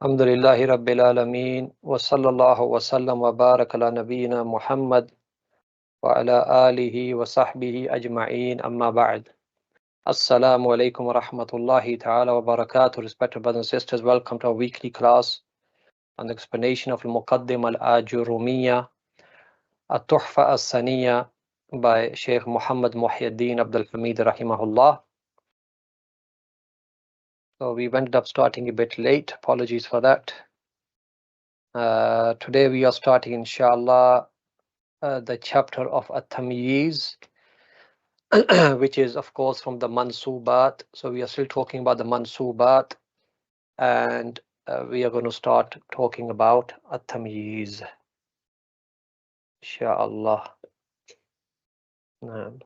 Alhamdulillahi Rabbil Alameen wa sallallahu wa sallam wa barak ala nabiyyina Muhammad wa ala alihi wa sahbihi ajma'een amma ba'd. Assalamu alaikum wa rahmatullahi ta'ala wa barakatuh. Respected brothers and sisters, welcome to our weekly class on the explanation of Al-Muqaddimah Al-Ajurrimiyyah, Al-Tuhfah Al-Sanniyyah by Sheikh Muhammad Muhyiddin Abdul Hamid rahimahullah. So we ended up starting a bit late. Apologies for that. Today we are starting, inshallah, the chapter of At-Tamyiz, which is of course from the Mansubat. So we are still talking about the Mansubat, and we are going to start talking about At-Tamyiz, inshallah. Naam.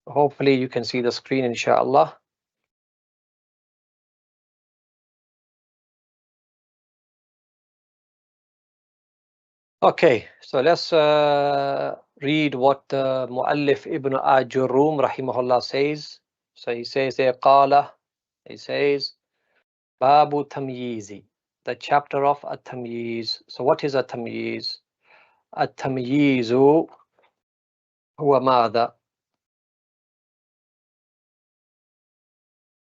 Hopefully you can see the screen, inshallah. Okay, so let's read what the Mu'allif Ibn Ajurrum rahimahullah says. So he says, Qala, he says, Babu Tamyizi, the chapter of At-Tamyiz. So what is At-Tamyiz? At-Tamyizu huwa madha?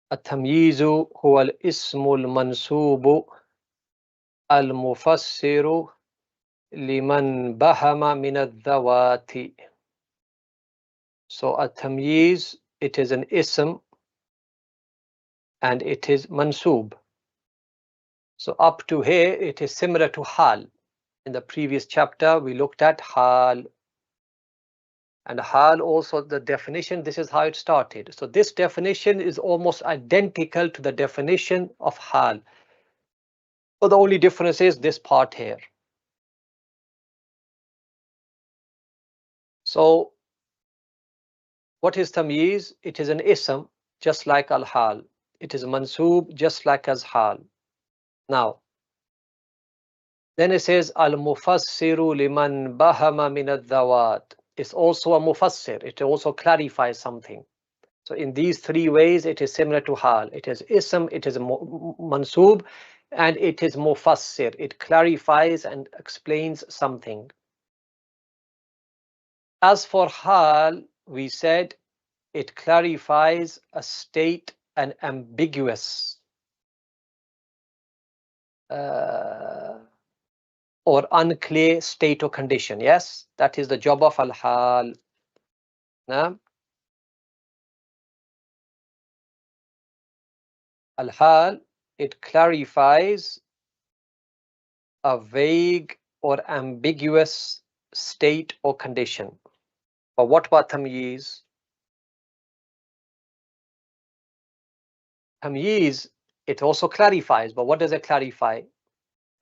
At-Tamyizu huwa al-ismu al-mansubu al-mufassiru liman bahama min al-dhawati. So At-Tamyiz, it is an ism and it is mansub. So up to here it is similar to hal. In the previous chapter we looked at hal, and hal also the definition, this is how it started. So this definition is almost identical to the definition of hal, but the only difference is this part here. So what is tamyiz? It is an ism just like al-hal. It is mansub just like as hal. Now then it says al-mufassiru liman bahama min al-dhawat. It's also a mufassir. It also clarifies something. So in these three ways it is similar to hal. It is ism, it is mansub, and it is mufassir. It clarifies and explains something. As for hal, we said it clarifies a state, an ambiguous or unclear state or condition. Yes, that is the job of al-hal. Now, al-hal, it clarifies a vague or ambiguous state or condition. But what about tamyiz? Tamyiz, it also clarifies, but what does it clarify?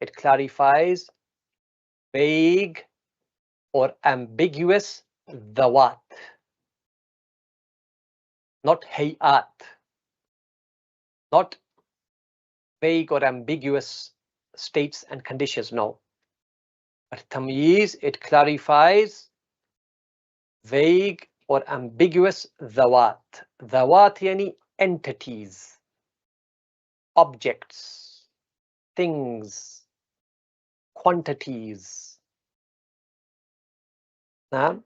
It clarifies vague or ambiguous dhawat, not hayat, not vague or ambiguous states and conditions, no. But tamyiz, it clarifies vague or ambiguous dhawat. Dhawat yani entities, objects, things, quantities. Now,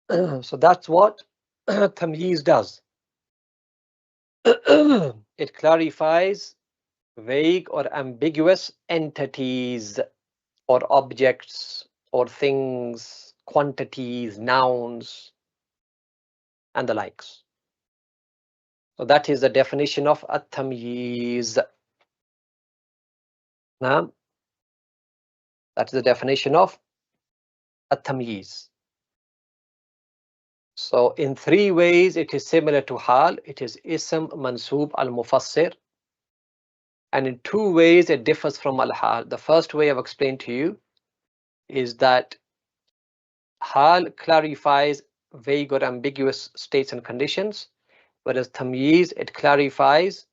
So that's what tamyiz does. It clarifies vague or ambiguous entities or objects or things, quantities, nouns, and the likes. So that is the definition of a tamyiz. Now, that is the definition of a tamyiz. So in three ways it is similar to hal. It is ism, mansub, al-mufassir. And in two ways it differs from al-hal. The first way I've explained to you is that hal clarifies vague or ambiguous states and conditions, whereas tamyiz, it clarifies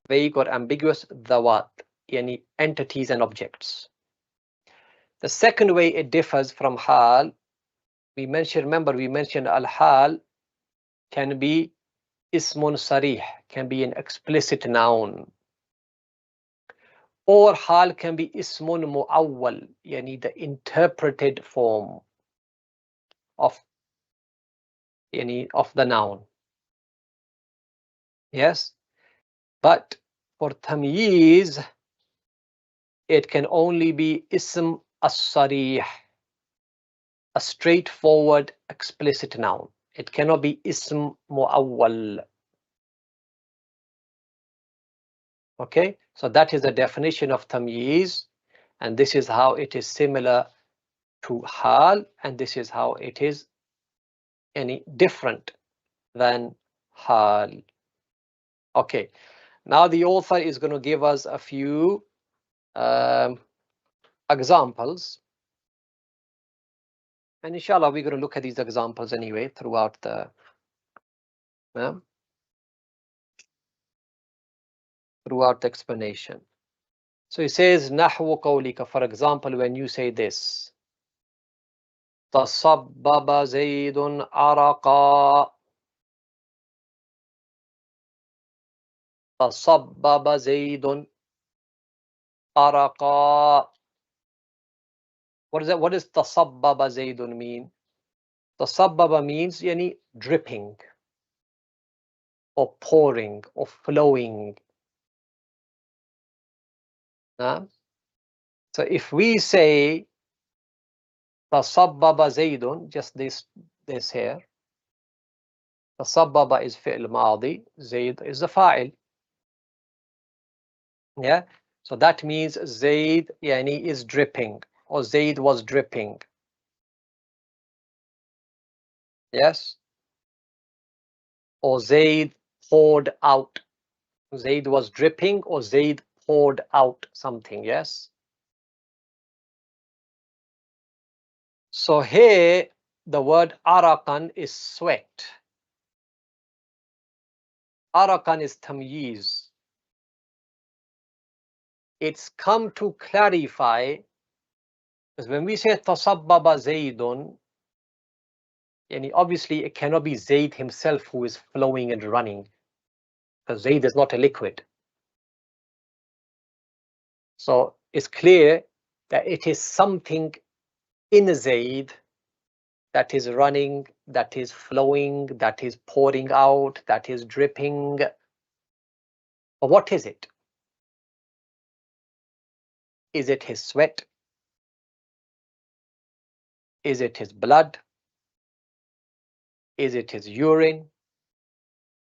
vague or ambiguous dawat, yani entities and objects. The second way it differs from hal, we mentioned al-hal can be ismun sarih, can be an explicit noun, or hal can be ismun mu'awwal, yani the interpreted form of the noun. Yes, but for tamyiz it can only be ism as-sarih, a straightforward explicit noun. It cannot be ism mu'awwal. Okay, so that is the definition of tamyiz, and this is how it is similar to hal, and this is how it is any different than hal. Okay, now the author is going to give us a few examples, and inshallah we're going to look at these examples anyway throughout the explanation. So he says nahwu qawlika, for example, when you say this, tasabbaba zaydun araqa, tasabbaba zaydun araqa. What is that? What does tasabbaba zaydun mean? Tasabbaba means yani dripping or pouring or flowing. So if we say tasabbaba zaydun, just this here, tasabbaba is fi'l madi, zayd is the fa'il. Yeah, so that means zayd yani is dripping, or zayd was dripping. Yes, or zayd poured out. Zayd was dripping, or zayd poured out something. Yes. So here the word araqan is sweat. Araqan is tamyiz. It's come to clarify, because when we say tasabbaba zaydun, yani obviously it cannot be Zayd himself who is flowing and running, because Zayd is not a liquid. So it's clear that it is something in Zayd that is running, that is flowing, that is pouring out, that is dripping. But what is it? Is it his sweat? Is it his blood? Is it his urine?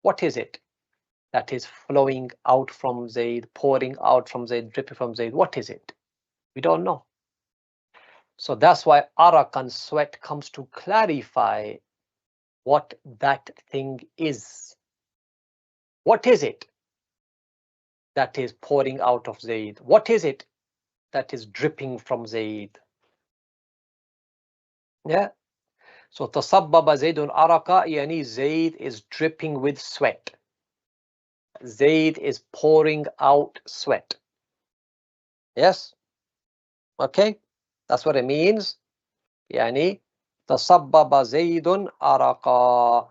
What is it that is flowing out from Zayd, pouring out from Zayd, dripping from Zayd? What is it? We don't know. So that's why araqan, sweat, comes to clarify what that thing is. What is it that is pouring out of Zayd? What is it that is dripping from Zayd? Yeah. So tasabbaba Zaydun araqa, yani Zayd is dripping with sweat. Zayd is pouring out sweat. Yes. Okay. That's what it means. Yani tasabbaba Zaydun araqa.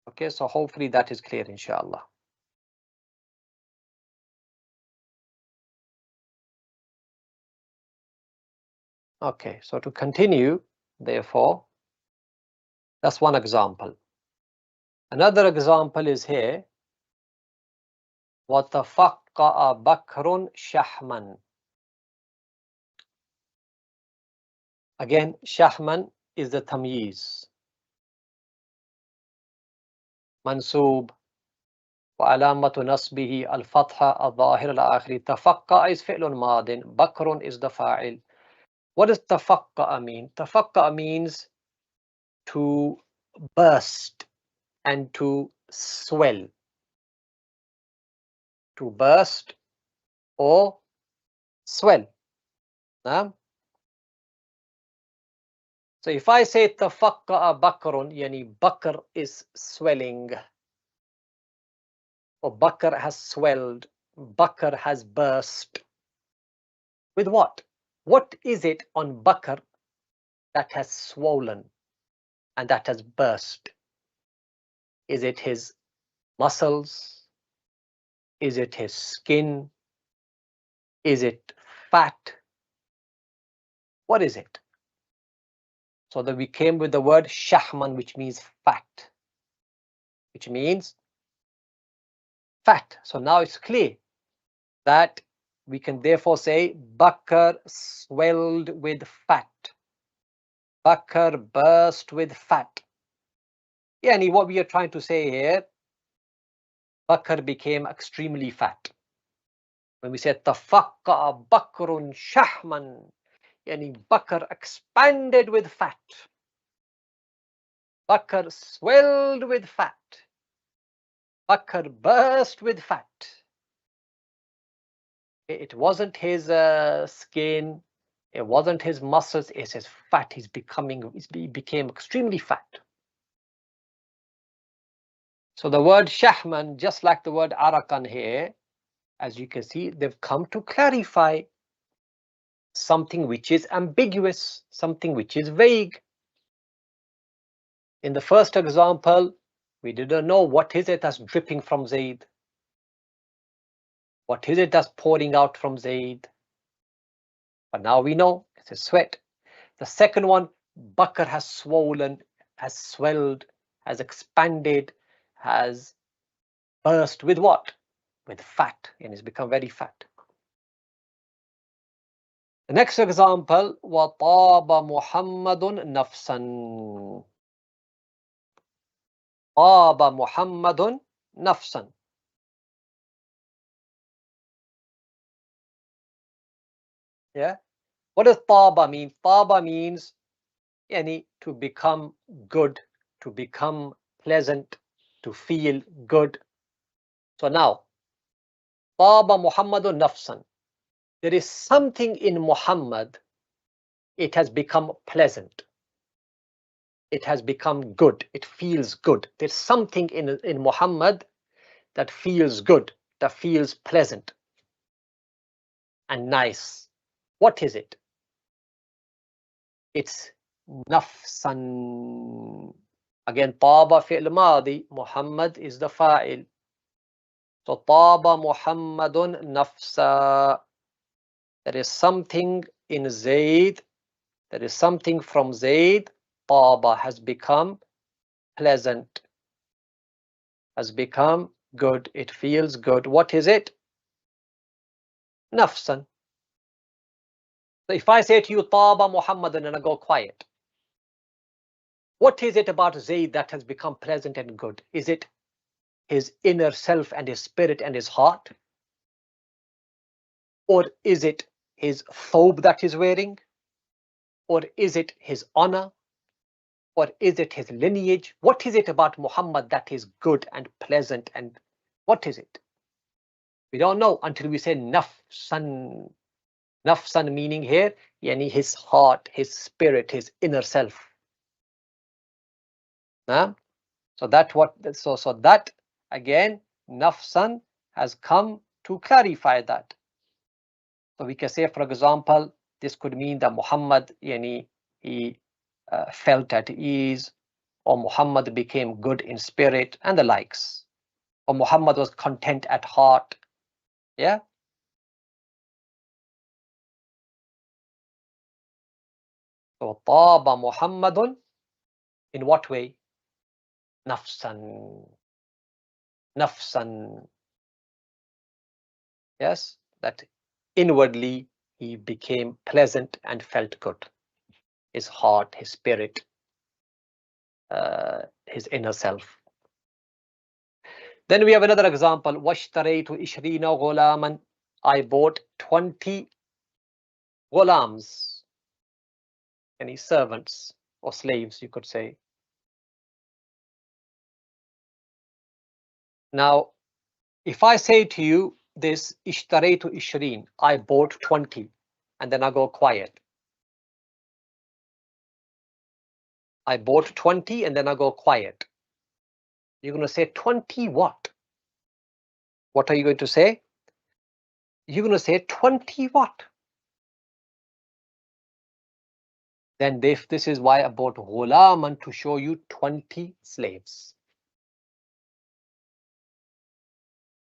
Okay, so hopefully that is clear, inshallah. Okay, so to continue, therefore, that's one example. Another example is here. وَتَفَقَّأَ بَكْرٌ شَحْمًا. Again, shahman is the tamyiz. Mansoob. وعلامة نصبه الفتحة الظاهرة الآخر. تفقأ is فعل ماض. بكر is the fa'il. What does تفقأ mean? تفقأ means to burst and to swell. To burst or swell. So if I say تفقأ بكر, yani Bakr is swelling, or Bakr has swelled, Bakr has burst. With what? What is it on Bakr that has swollen and that has burst? Is it his muscles? Is it his skin? Is it fat? What is it? So that we came with the word shahman, which means fat, which means fat. So now it's clear that we can therefore say Bakr swelled with fat. Bakr burst with fat. Yani what we are trying to say here, Bakr became extremely fat. When we say tafaqqa Bakrun shahman, yani Bakr expanded with fat. Bakr swelled with fat. Bakr burst with fat. It wasn't his skin, it wasn't his muscles, it's his fat. He became extremely fat. So the word shahman, just like the word arakan here, as you can see, they've come to clarify something which is ambiguous, something which is vague. In the first example, we didn't know what is it that's dripping from Zayd. What is it that's pouring out from Zayd? But now we know it's a sweat. The second one, Bakr has swollen, has swelled, has expanded, has burst with what? With fat, and it's become very fat. The next example, وَطَابَ مُحَمَّدٌ نَفْسًا. طَابَ مُحَمَّدٌ نَفْسًا. Yeah. What does taba mean? Taba means to become good, to become pleasant, to feel good. So now, taba Muhammadun nafsan. There is something in Muhammad, it has become pleasant. It has become good. It feels good. There's something in Muhammad that feels good, that feels pleasant and nice. What is it? It's nafsan. Again, taba fi'l madi, Muhammad is the fa'il. So taba Muhammadun nafsa. There is something in Zayd, there is something from Zayd, taba has become pleasant, has become good, it feels good. What is it? Nafsan. So if I say to you taba Muhammadun and I go quiet, what is it about Zayd that has become pleasant and good? Is it his inner self and his spirit and his heart? Or is it his thobe that he's wearing? Or is it his honor? Or is it his lineage? What is it about Muhammad that is good and pleasant, and what is it? We don't know until we say nafsan. Nafsan meaning here, yani his heart, his spirit, his inner self. So that again, nafsan has come to clarify that. So we can say, for example, this could mean that Muhammad, yani he felt at ease, or Muhammad became good in spirit, and the likes, or Muhammad was content at heart. Yeah. So Taba Muhammadun, in what way? Nafsan. Nafsan. Yes, that inwardly he became pleasant and felt good. His heart, his spirit, his inner self. Then we have another example. Washtaraytu ishrina ghulaman. I bought 20 ghulams, any servants or slaves, you could say. Now, if I say to you this ishtaraytu ishreen, I bought 20, and then I go quiet. I bought 20 and then I go quiet. You're going to say 20 what? What are you going to say? You're going to say 20 what? Then this is why I bought ghulaman, to show you 20 slaves.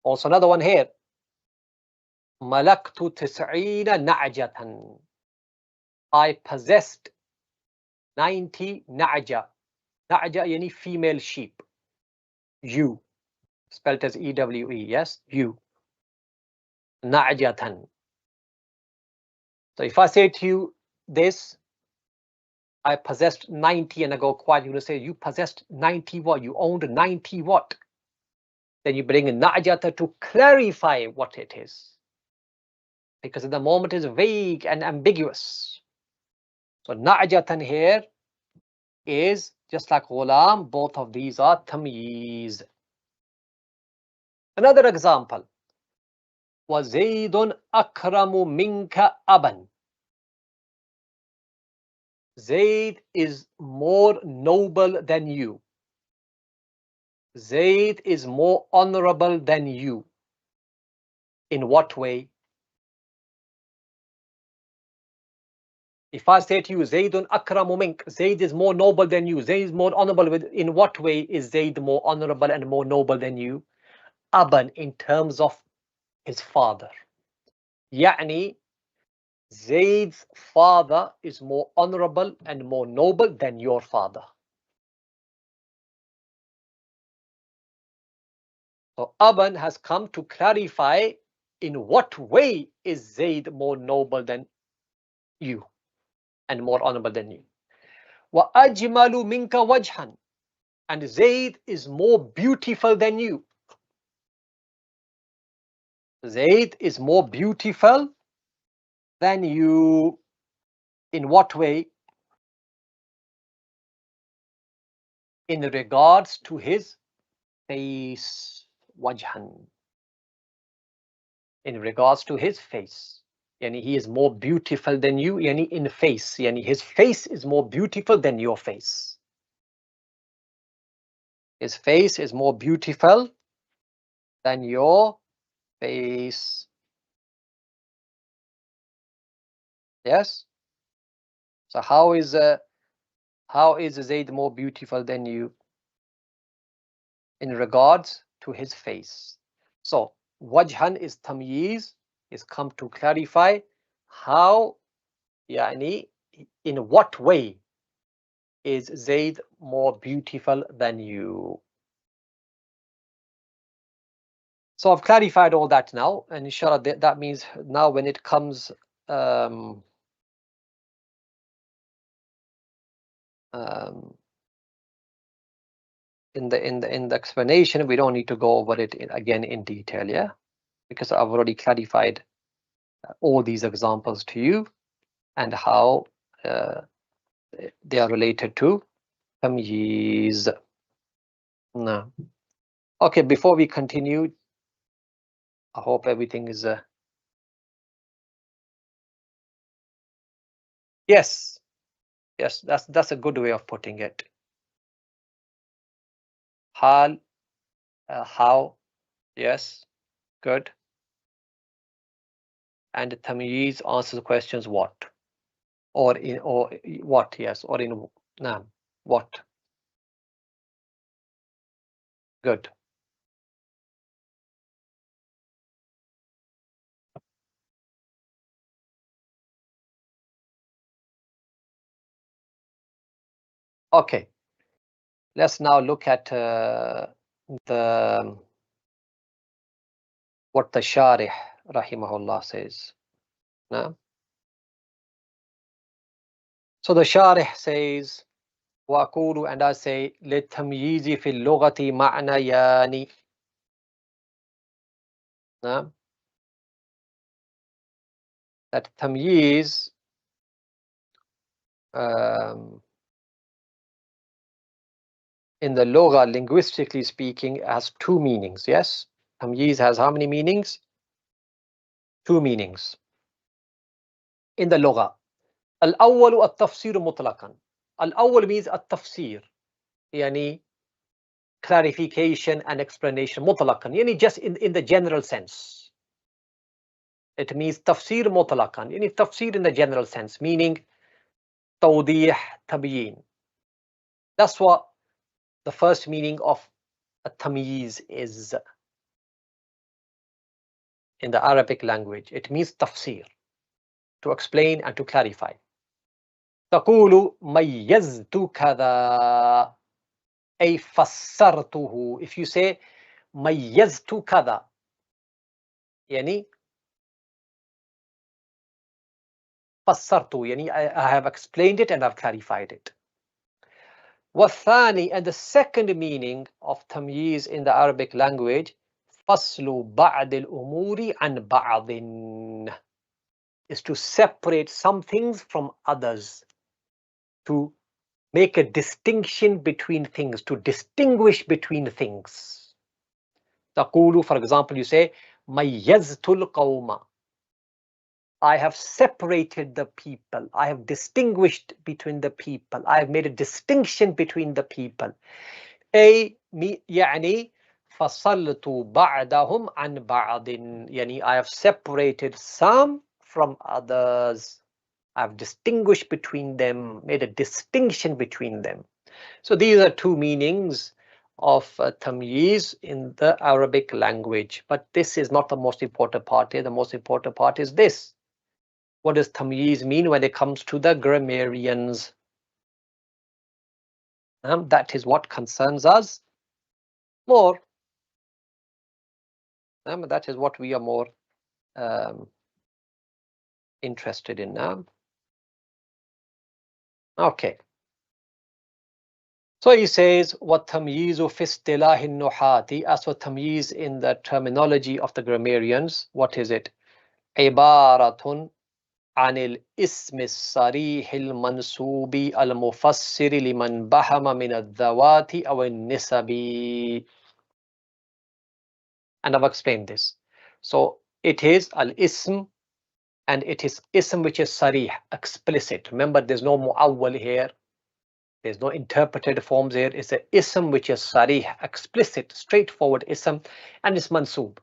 Also another one here. Malaktu tis'ina na'jatan. I possessed 90 na'ja. Na'ja yani female sheep. You, spelled as E-W-E, yes? You. Na'jatan. So if I say to you this, I possessed 90 and I go quiet, you're going to say, you possessed 90 what? You owned 90 what? Then you bring in na'jata to clarify what it is. Because at the moment is vague and ambiguous. So na'jatan here is just like ghulam, both of these are tamyiz. Another example. وَزَيْدٌ أَكْرَمُ مِنْكَ أَبًا. Zayd is more noble than you. Zayd is more honorable than you. In what way? If I say to you, Zaydun akramu mink, Zayd is more noble than you, Zayd is more honorable, in what way is Zayd more honorable and more noble than you? Aban, in terms of his father. Yani, Zayd's father is more honorable and more noble than your father. So Aban has come to clarify in what way is Zayd more noble than you and more honorable than you. Wa ajmalu minka wajhan, and Zayd is more beautiful than you. Zayd is more beautiful than you. In what way? In regards to his face. Wajhan. In regards to his face. Yani he is more beautiful than you, yani in face. Yani his face is more beautiful than your face. His face is more beautiful than your face. Yes? So how is Zayd more beautiful than you? In regards to his face. So wajhan is tamyiz, is come to clarify how, yani in what way is Zayd more beautiful than you. So I've clarified all that now, and inshallah that means now when it comes in the explanation, we don't need to go over it again in detail, yeah, because I've already clarified all these examples to you and how they are related to tamyiz. No. Okay, before we continue, I hope everything is yes, that's a good way of putting it. Hal, how, yes, good. And tamyiz answers the questions what, or in, or what, yes, or in what. Good. Okay, let's now look at what the Sharih rahimahullah says. No? So the Sharih says, وأقول, and I say, للتمييز في اللغة معنيان. No? That tamyiz in the lugha, linguistically speaking, has two meanings. Yes, tamyiz has how many meanings? Two meanings in the lugha. Al-awwal at-tafsir mutlaqan. Al-awwal means at-tafsir, yani clarification and explanation mutlaqan, yani just in the general sense. It means tafsir mutlaqan, yani tafsir in the general sense, meaning tawdih, tabyin. That's what the first meaning of a tamyiz is in the Arabic language. It means tafsir, to explain and to clarify. تقول ميزت كذا أي فسرته. If you say ميزت كذا, يعني فسرته, يعني I have explained it and I've clarified it. والثاني, and the second meaning of tamyiz in the Arabic language, فصل بعض الأمور عن بعض, is to separate some things from others, to make a distinction between things, to distinguish between things. تقول, for example, you say ميزت القوم, I have separated the people, I have distinguished between the people, I have made a distinction between the people. أي يعني فصلت بعضهم عن بعض, يعني I have separated some from others, I have distinguished between them, made a distinction between them. So these are two meanings of tamyiz in the Arabic language. But this is not the most important part here. The most important part is this. What does tamyiz mean when it comes to the grammarians? That is what concerns us more. That is what we are more interested in now. Okay. So he says, وَالتَّمْيِيزُ فِي اصْطِلَاحِ النُّحَاةِ, as for tamyiz in the terminology of the grammarians, what is it? عبارة عن الاسم الصريح المنسوب المفسر لمن بهم من الذوات أو النسب. And I've explained this. So it is al-ism, and it is ism which is sarih, explicit. Remember, there's no mu'awwal here. There's no interpreted forms here. It's an ism which is sarih, explicit, straightforward ism, and it's mansoob.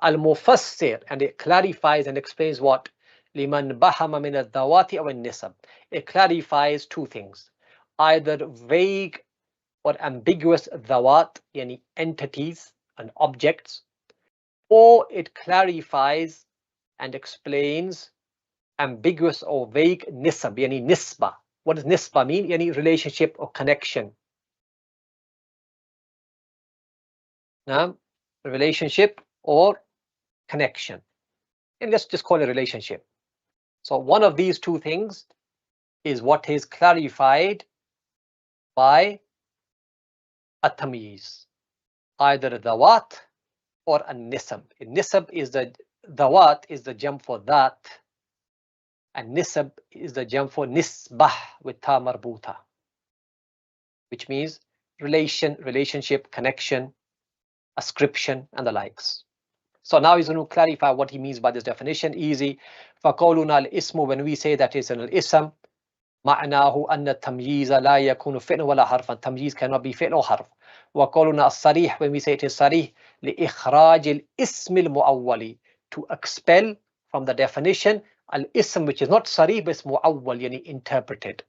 Al-mufassir, and it clarifies and explains what? Liman bahama min ad-dawati aw an-nisab. It clarifies two things: either vague or ambiguous dawat, yani entities and objects, or it clarifies and explains ambiguous or vague nisab, yani nisba. What does nisba mean? Yani relationship or connection. Relationship or connection. And let's just call it relationship. So one of these two things is what is clarified by a tamyiz, either dawat or a nisab. Nisab is the dawat is the jam for that, and nisab is the jam for nisbah with ta marbuta, which means relationship, connection, ascription, and the likes. So now he's going to clarify what he means by this definition. Easy. فَقَوْلُنَا الْإِسْمُ, when we say that is an al-ism, معناه أن التمييز لا يكون فعل ولا حرفا. Tamyiz cannot be fi'l or harf. وقولنا الصريح, when we say it is صريح, لإخراج الاسم المؤول, to expel from the definition al-ism which is not صريح but it's مؤول, يعني interpreted.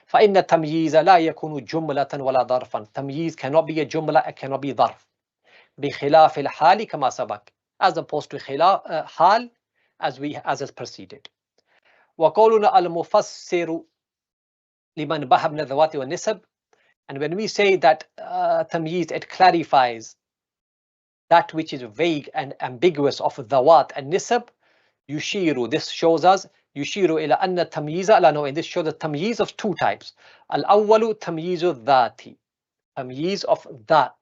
فإن التمييز لا يكون جملة ولا ظرفا. Tamyiz cannot be a jumla, it cannot be ظرف. بخلاف الحال كما سبق, as opposed to حال as is preceded. وقولنا المفسر لمن بها من الذوات والنسب. And when we say that tamyiz, it clarifies that which is vague and ambiguous of dhawat and nisab, yushiru, this shows us, yushiru ila anna tamyiza ala naw'in, this shows the tamyiz of two types. Al-awwalu tamyizu dhati, tamyiz of that.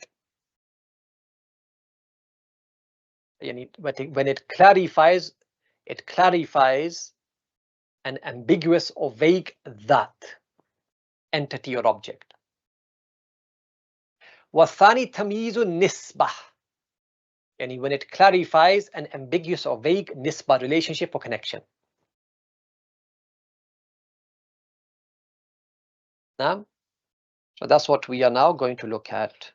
When it clarifies an ambiguous or vague that, entity or object. Wathani tamyizu nisbah, when it clarifies an ambiguous or vague nisbah, relationship or connection. Now, so that's what we are now going to look at.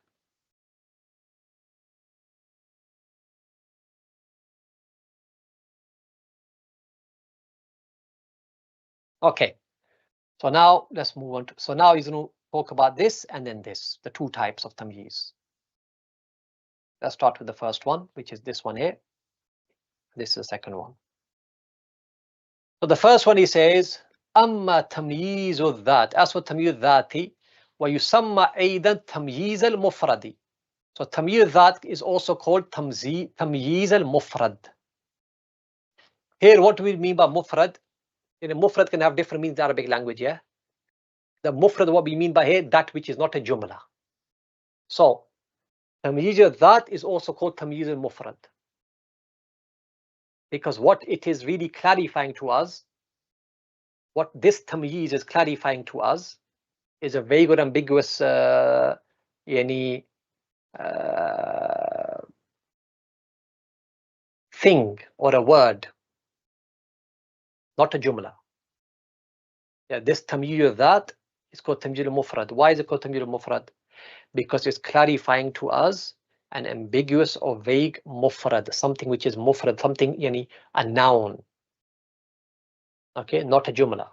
Okay, so now let's move on to, so now he's going to talk about this and then this, the two types of tamyiz. Let's start with the first one, which is this one here. This is the second one. So the first one he says, Amma tamyizu dhat, as for tamyiz dhati, wa yusamma aidan tamyiz al-mufradi. So tamyiz dhat is also called tamyiz al-mufrad. Here, what do we mean by mufrad? Mufrad can have different meanings in Arabic language, yeah? The mufrad, what we mean by here, that which is not a jumla. So tamyiz dhat is also called tamyiz al-mufrad, because what it is really clarifying to us, what this tamyiz is clarifying to us, is a vague or ambiguous thing or a word, not a jumla. Yeah, this tamyiz dhat is called tamyiz al-mufrad. Why is it called tamyiz al-mufrad? Because it's clarifying to us an ambiguous or vague mufrad, something which is mufrad, something, a noun. Okay, not a jumla.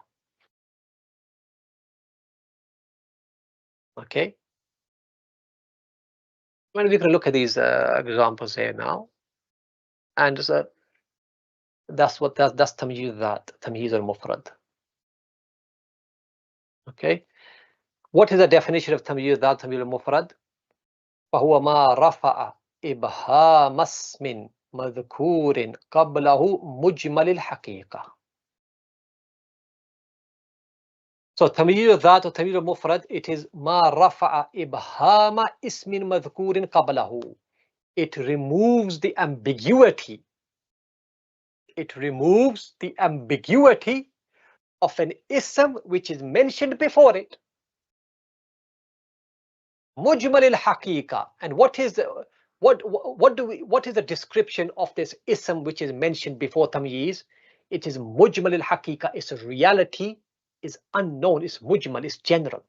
Okay. Well, we can look at these examples here now, and that's tamyiz dhat, tamyiz al-mufrad. Okay. What is the definition of tamyiz dhat, tamyiz al-mufrad? فهو ما رفع إبهام اسم مذكور قبله مجمل الحقيقة. So tamyiz dhat or tamyiz al-mufrad, it is ما رفع إبهام اسم مذكور قبله. It removes the ambiguity. It removes the ambiguity of an ism which is mentioned before it. Mujmal al-haqiqa. And what is the description of this ism which is mentioned before tamyiz? It is mujmal al-haqiqa. Its reality is unknown. It's mujmal. It's general.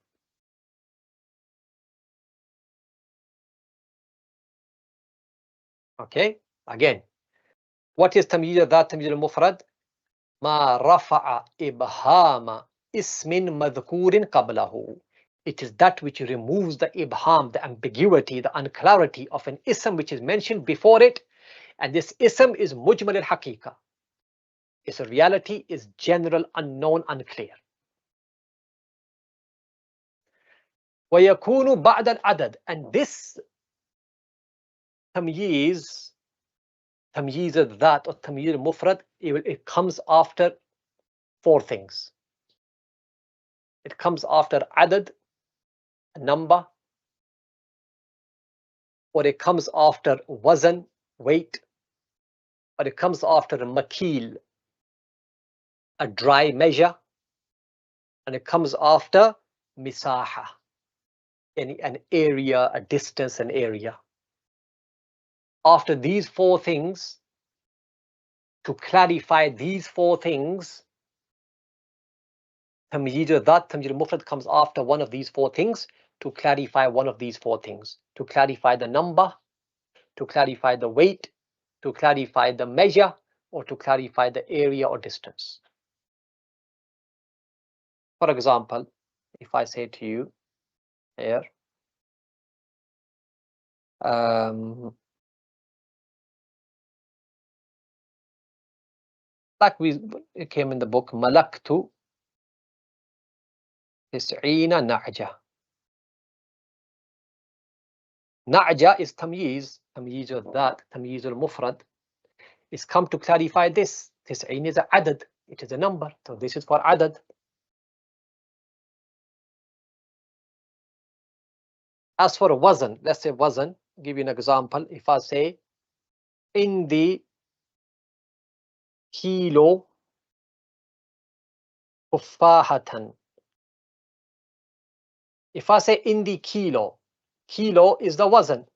Okay. Again, what is tamyiz dhat, tamyiz al-mufrad? Ma rafa'a ibhama ismin madhkurin qablahu. It is that which removes the ibham, the ambiguity, the unclarity of an ism which is mentioned before it, and this ism is mujmal al-haqiqa. Its reality is general, unknown, unclear. وَيَكُونُ بَعْدَ الْعَدَدِ. And this tamyiz al-dhat or tamyiz al-mufrad, it comes after four things. It comes after adad, a number, or it comes after wazn, weight, or it comes after a makil, a dry measure, and it comes after misaha, an area, a distance, an area. After these four things, to clarify these four things, tamyiz dhat, tamyiz mufrad comes after one of these four things to clarify one of these four things, to clarify the number, to clarify the weight, to clarify the measure, or to clarify the area or distance. For example, if I say to you here, like it came in the book, Malaktu 90 نعجة. نعجة is tamyiz, tamyiz al-dhat, tamyiz al-mufrad. It's come to clarify this. 90 is a adad, it is a number, so this is for adad. As for wazn, let's say wazn, give you an example. If I say in the kilo tuffahatan. If I say in the kilo, kilo is the wazn.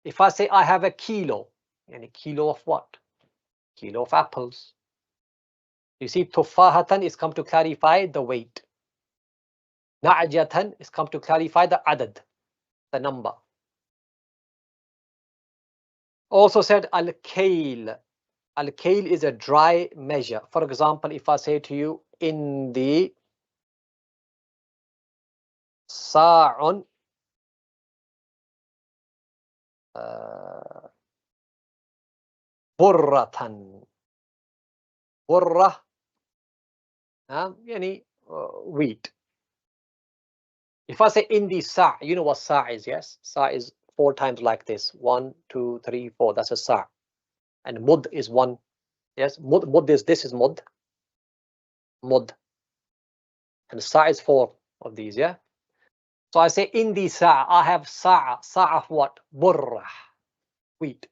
If I say I have a kilo, and a kilo of what? Kilo of apples. You see, tuffahatan is come to clarify the weight. Na'jatan is come to clarify the adad, the number. Also said al-kail. Al-kail is a dry measure. For example, if I say to you in the sa'un burratan. Burra, yani wheat. If I say in the sa', you know what sa' is, yes? Sa' is 4 times like this. 1, 2, 3, 4. That's a sa'. And mud is 1. Yes, mud is this is mud. Mud. And sa' is 4 of these, yeah? So I say in the sa', I have sa'. Sa' of what? Burra. Wheat.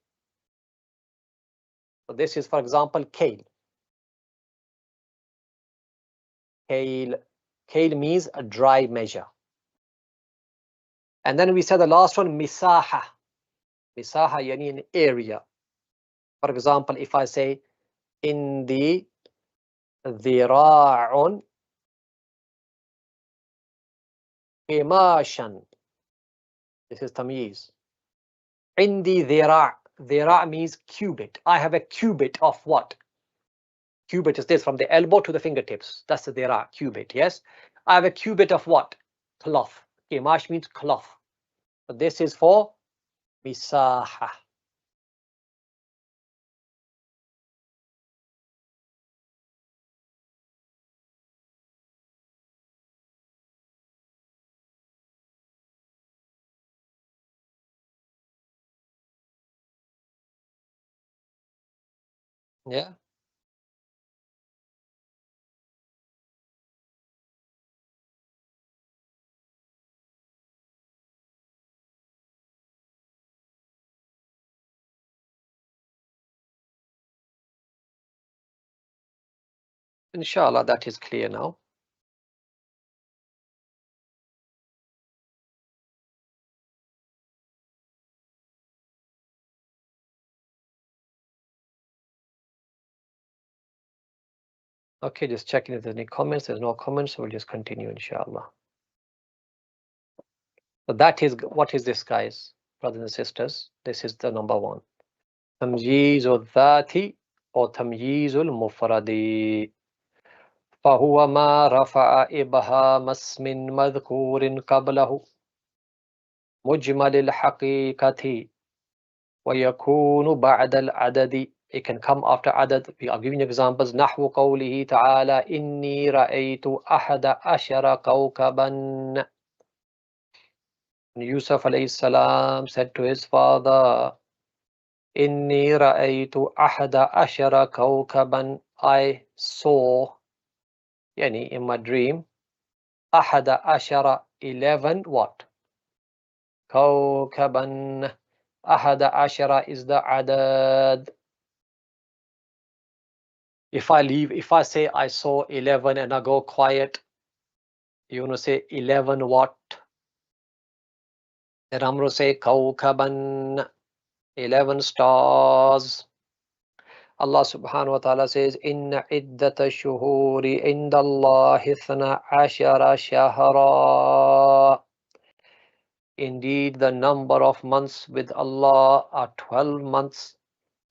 So this is, for example, kale. Kale. Kale means a dry measure. And then we said the last one, misaha. Misaha, yani an area. For example, if I say in the dhira'un qimashan, this is tamyiz. In the dhira', dhira' means cubit. I have a cubit of what? Cubit is this from the elbow to the fingertips. That's the dhira', cubit, yes? I have a cubit of what? Cloth. Qimash means cloth. So this is for misaha. Yeah. Inshallah, that is clear now. Okay, just checking if there's any comments. There's no comments, so we'll just continue, inshallah. So that is what is this, guys, brothers and sisters. This is the number 1. تمييز الذات أو تمييز المفرد فهو ما رفع إبهام اسم مذكور قبله مجمل الحقيقة ويكون بعد العدد. It can come after عدد. We are giving examples. نحو قوله تعالى إني رأيت أحد عشر كوكبا. Yusuf alayhi salam said to his father, Inni ra'aytu ahada ashara kawkaban. I saw, yani in my dream, ahada ashara, 11 what? Kawkaban. Ahada ashara is the adad. If I leave, if I say I saw 11 and I go quiet, you want to say 11 what? Then I'm going to say kawkaban, 11 stars. Allah subhanahu wa ta'ala says, Inna iddata shuhuri inda Allahi ithna ashara shahra. Indeed, the number of months with Allah are 12 months.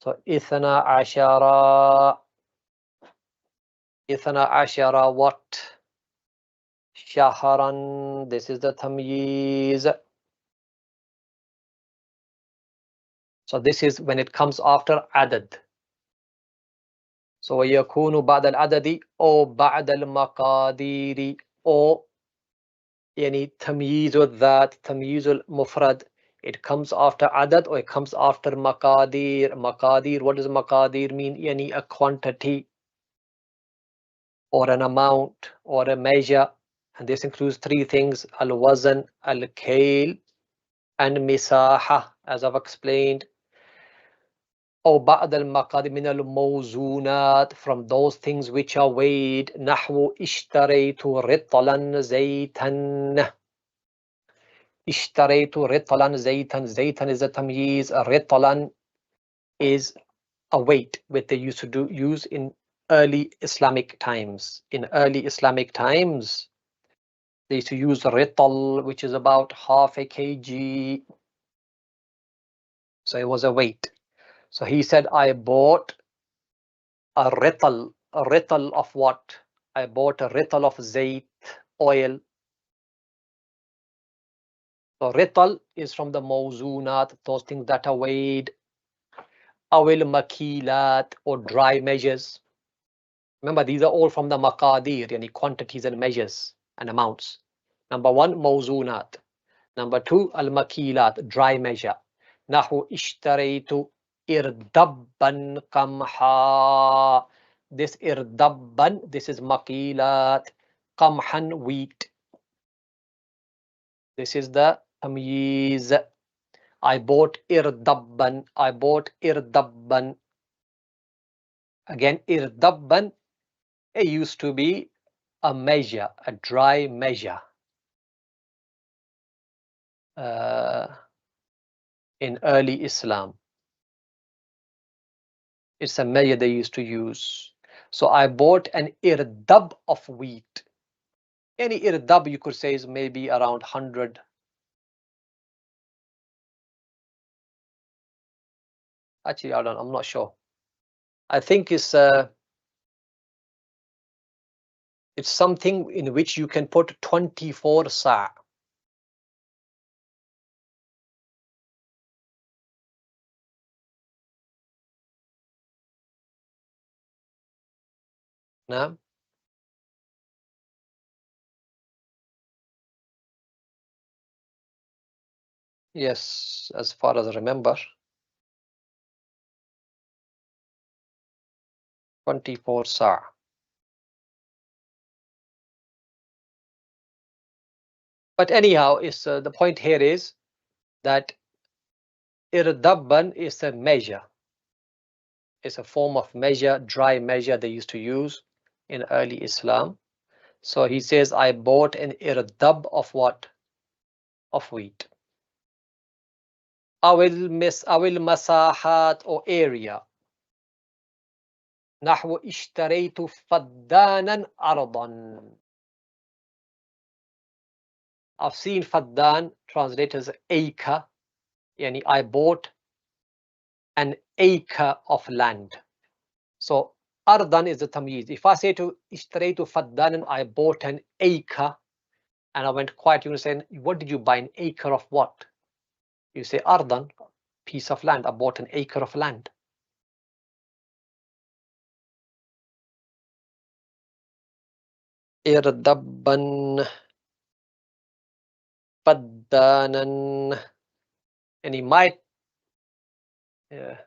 So, ithna ashara. Ithna ashara what? Shahran. This is the tamyiz. So, this is when it comes after adad. So ويكون بعد العدد أو بعد المقادير or يعني تمييز الذات تمييز المفرد. It comes after عدد or it comes after مقادير. مقادير, what does مقادير mean? يعني a quantity or an amount or a measure, and this includes three things: al-wazn, al-kayl, and misaha, as I've explained. أو بعض المقادير من الموزونات, from those things which are weighed. نحو اشتريت رطلا زيتا. اشتريت رطلا زيتا. زيتا is a tamyiz. رطلا is a weight which they used to use in early Islamic times. In early Islamic times, they used to use rital, which is about half a kg. So it was a weight. So he said, I bought a rital. A rital of what? I bought a rital of zayt, oil. So rital is from the mawzunat, those things that are weighed. Awil makilat, or dry measures. Remember, these are all from the maqadir, yani quantities and measures and amounts. Number one, mawzunat. Number two, al-makilat, dry measure. Nahu ishtaraytu irdabban qamha. This irdabban, this is makilat. Qamhan, wheat. This is the tamyiz. I bought irdabban. I bought irdabban. Again, irdabban, it used to be a measure, a dry measure. In early Islam, it's a measure they used to use. So I bought an irdab of wheat. Any irdab you could say is maybe around 100. Actually, I'm not sure. I think it's something in which you can put 24 sa'. No? Yes, as far as I remember. 24 sa'. But anyhow, it's the point here is that irdabban is a measure. It's a form of measure, dry measure they used to use in early Islam. So he says, I bought an irdab of what? Of wheat. Awil masahat, or area. نحو اشتريت فدانا أرضا. I've seen faddan translated as acre. Yani I bought an acre of land. So ardan is the tamyiz. If I say to اشتريت فدانا, I bought an acre, and I went quiet, you will say, what did you buy? An acre of what? You say ardan, piece of land. I bought an acre of land. Irdabban faddanan, and he might yep.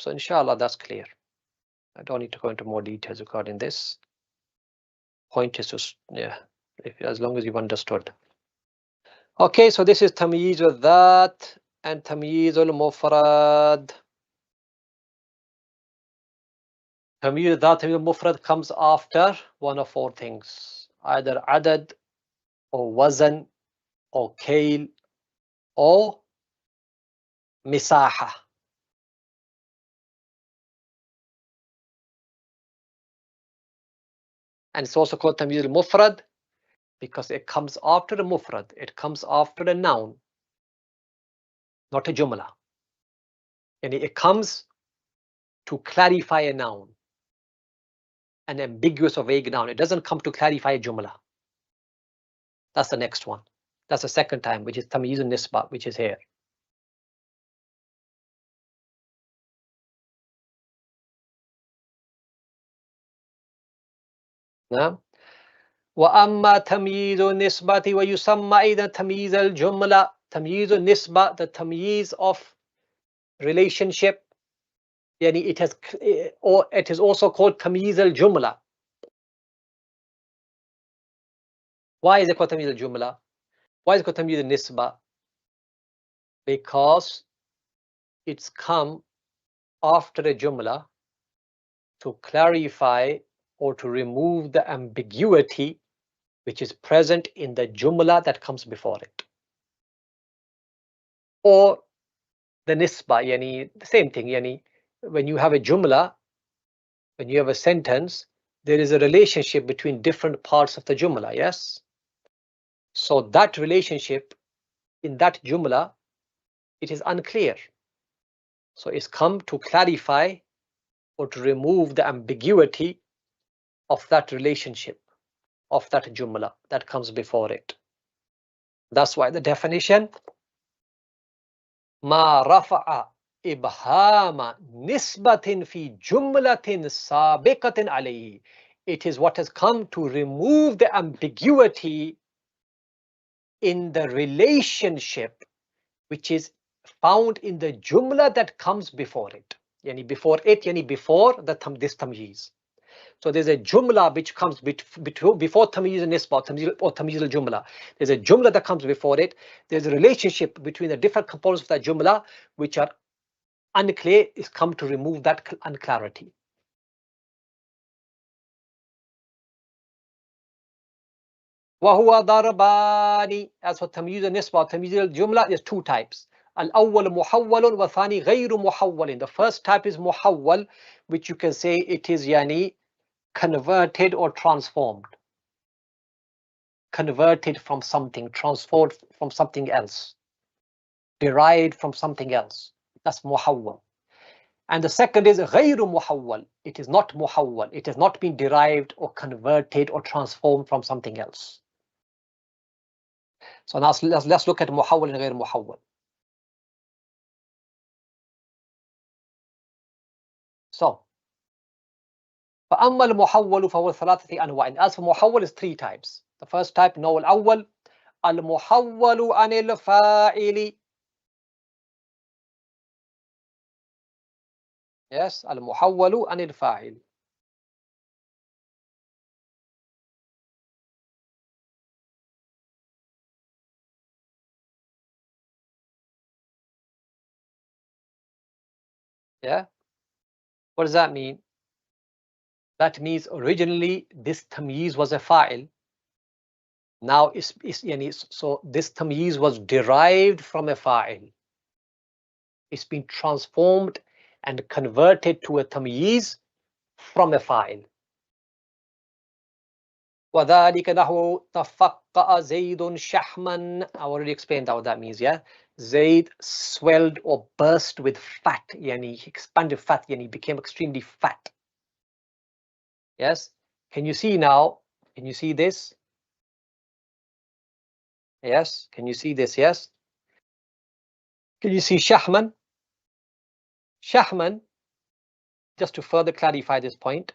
So inshallah that's clear. I don't need to go into more details regarding this. Point is just as long as you've understood. Okay, so this is tamyiz al-dhat and tamyiz al-mufrad. Tamyiz al-dhat, tamyiz al-mufrad comes after one of four things: either adad, or wazn, or kayl, or misaha. And it's also called tamyiz al-mufrad because it comes after the mufrad. It comes after the noun, not a jumla. And it comes to clarify a noun, an ambiguous or vague noun. It doesn't come to clarify a jumla. That's the next one. That's the second time, which is tamyiz nisba, which is here. Now, وأما تمييز النسبة ويسمى أيضا تمييز الجملة. تمييز النسبة, the tamyiz of relationship, yani it has, or it is also called tamyiz al-jumla. Why is it called tamyiz al-jumla? Why is it called tamyiz al-nisba? Because it's come after a jumla to clarify or to remove the ambiguity which is present in the jumla that comes before it. Or the nisba, yani the same thing, yani when you have a jumla, when you have a sentence, there is a relationship between different parts of the jumla, yes? So that relationship in that jumla, it is unclear. So it's come to clarify or to remove the ambiguity of that relationship, of that jumla that comes before it. That's why the definition, ما رفع إبهام نسبة في جملة سابقة عليه. It is what has come to remove the ambiguity in the relationship which is found in the jumla that comes before it. Yani before it, yani before this tamyiz. So there's a jumla which comes before tamyiz and nisba or tamyiz al-jumla. There's a jumla that comes before it. There's a relationship between the different components of that jumla which are unclear. Is come to remove that unclarity. وهو ضربان. As for tamyiz al-nisba, tamyiz al-jumla, there's two types. Al-awwal muhawwal wa thani ghayru muhawwal. The first type is muhawwal, which you can say it is yani converted or transformed. Converted from something, transformed from something else, derived from something else. That's muhawwal. And the second is ghayru muhawwal. It is not muhawwal. It has not been derived or converted or transformed from something else. So now let's look at muhawwal and ghayru muhawwal. So فأما المحول فهو ثلاثة أنواع. As for muhawwal, is three types. The first type, نوع الأول المحول عن الفاعل. Yes, المحول عن الفاعل. Yeah. What does that mean? That means originally this tamyiz was a fa'il. Now so this tamyiz was derived from a fa'il. It's been transformed and converted to a tamyiz from a fa'il. وَذَلِكَ نَحْوُ تَفَقَّأَ زَيْدٌ شَحْمًا. I already explained what that means, yeah? Zayd swelled or burst with fat, yani he expanded fat, yani became extremely fat. Yes? Can you see now? Can you see this? Yes? Can you see this? Yes? Can you see Shahman? Shahman, just to further clarify this point,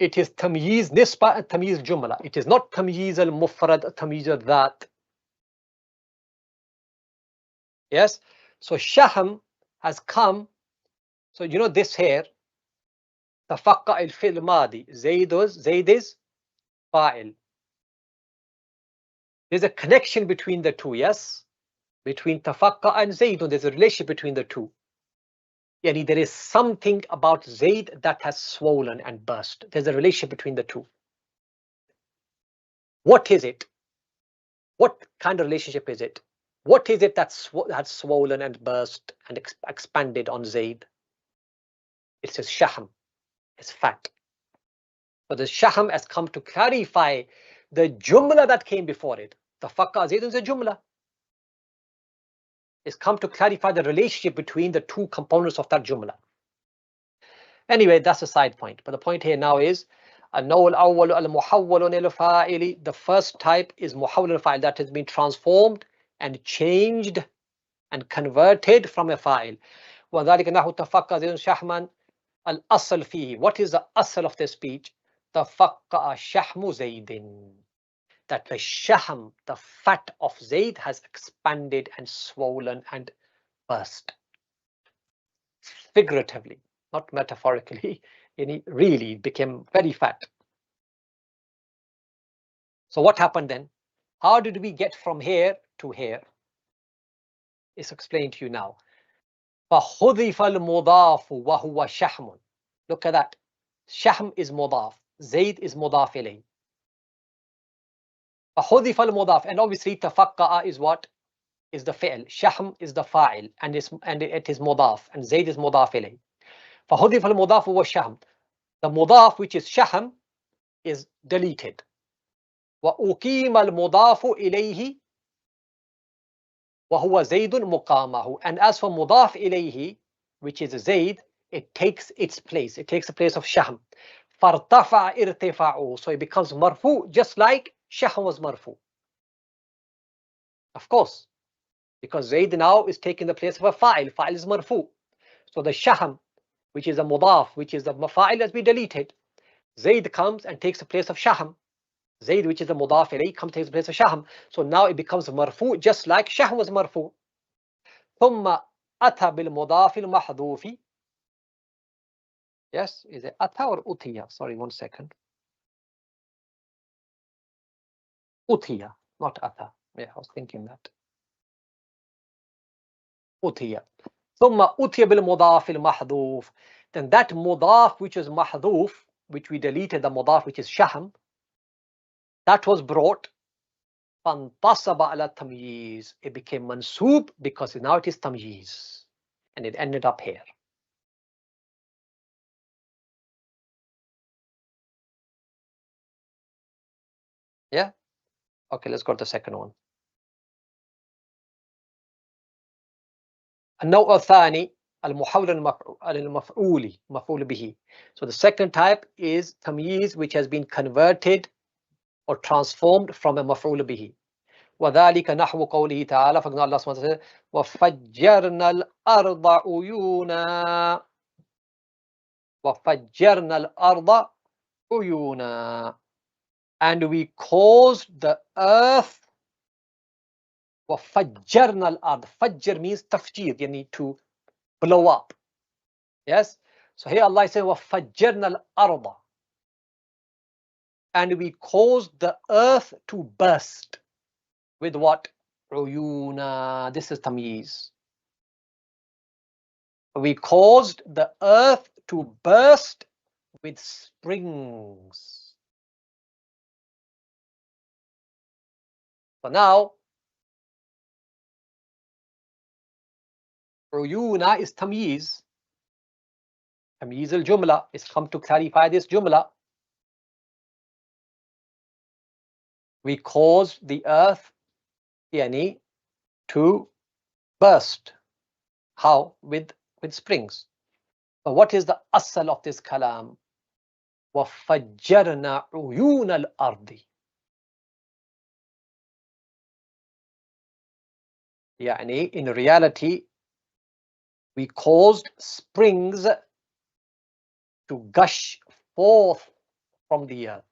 it is tamyiz nisba and tamyiz jumla. It is not tamyiz al-mufrad, tamyiz al-dhat. Yes? So Shahm has come. So you know this here, tafaqqa al-fi'l madi. Zayd is fa'il. There's a connection between the two, yes? Between tafaqqa and Zayd, there's a relationship between the two. Yani there is something about Zayd that has swollen and burst. There's a relationship between the two. What is it? What kind of relationship is it? What is it that's swollen and burst and expanded on Zayd? It says shahm. It's fat. But the shahm has come to clarify the jumla that came before it. Tafaqqa Zayd is a jumla. It's come to clarify the relationship between the two components of that jumla. Anyway, that's a side point. But the point here now is النوع الأول المحول للفاعل. The first type is محول للفاعل, that has been transformed and changed and converted from a fa'il. وذلك نحو تفقّأ زيد شحما. الأصل فيه. What is the asl of the speech? تفقّأ شحم زيد. That the shahm, the fat of Zayd, has expanded and swollen and burst. Figuratively, not metaphorically. And he really became very fat. So what happened then? How did we get from here to here? It's explained to you now. فَحُذِفَ الْمُضَافُ وَهُوَ شَحْمٌ. Look at that. Shahm is mudaf. Zayd is mudaf ilayh. فَحُذِفَ الْمُضَافُ. And obviously تفقّأ is what? Is the fi'l. Shahm is the fa'il. And it is mudaf. And Zayd is mudaf ilayh. فَحُذِفَ الْمُضَافُ وَالشَّحْمُ. The mudaf, which is shahm, is deleted. وَأُقِيمَ الْمُضَافُ إِلَيْهِ وَهُوَ زَيْدٌ مُقَامَهُ. And as for mudaf ilayhi, which is Zayd, it takes its place. It takes the place of shahm. فَارْتَفَعَ إِرْتِفَاعُهُ. So it becomes marfu, just like shahm was marfu. Of course, because Zayd now is taking the place of a fa'il. Fa'il is marfu. So the shahm, which is a mudaf, which is the fa'il, has been deleted. Zayd comes and takes the place of shahm. Zayd, which is the mudaf ilayh, comes takes the place of shahm. So now it becomes marfu, just like shahm was marfu. ثم أتى بالمضاف المحذوف. Yes, is it أتى or أتيا? Sorry, 1 second. أتيا, not أتى. Yeah, I was thinking that. أتيا. ثم أتي بالمضاف المحذوف. Then that mudaf, which is mahdhuf, which we deleted, the mudaf, which is shahm, that was brought. فانتصب على tamyiz. It became mansub because now it is tamyiz. And it ended up here. Yeah? Okay, let's go to the second one. النوع الثاني المحول المفعول مفعول به. So the second type is tamyiz, which has been converted or transformed from a مفعول به. وذلك نحو قوله تعالى. For example, Allah subhanahu wa ta'ala says, وَفَجَّرْنَا الْأَرْضَ عُيُونًا. وَفَجَّرْنَا الْأَرْضَ عُيُونًا. And we caused the earth. وَفَجَّرْنَا الْأَرْض. Fajr means tafjir, you need to blow up. Yes? So here Allah is saying, وَفَجَّرْنَا الْأَرْضَ. And we caused the earth to burst. With what? عُيُونًا. This is tamyiz. We caused the earth to burst with springs. So now, عُيُونًا is tamyiz. Tamyiz al-jumla is come to clarify this jumla. We caused the earth, yani, to burst. How? With springs. But what is the asal of this kalam? وَفَجَّرْنَا عُيُونَ الْأَرْضِ. Yani, in reality, we caused springs to gush forth from the earth.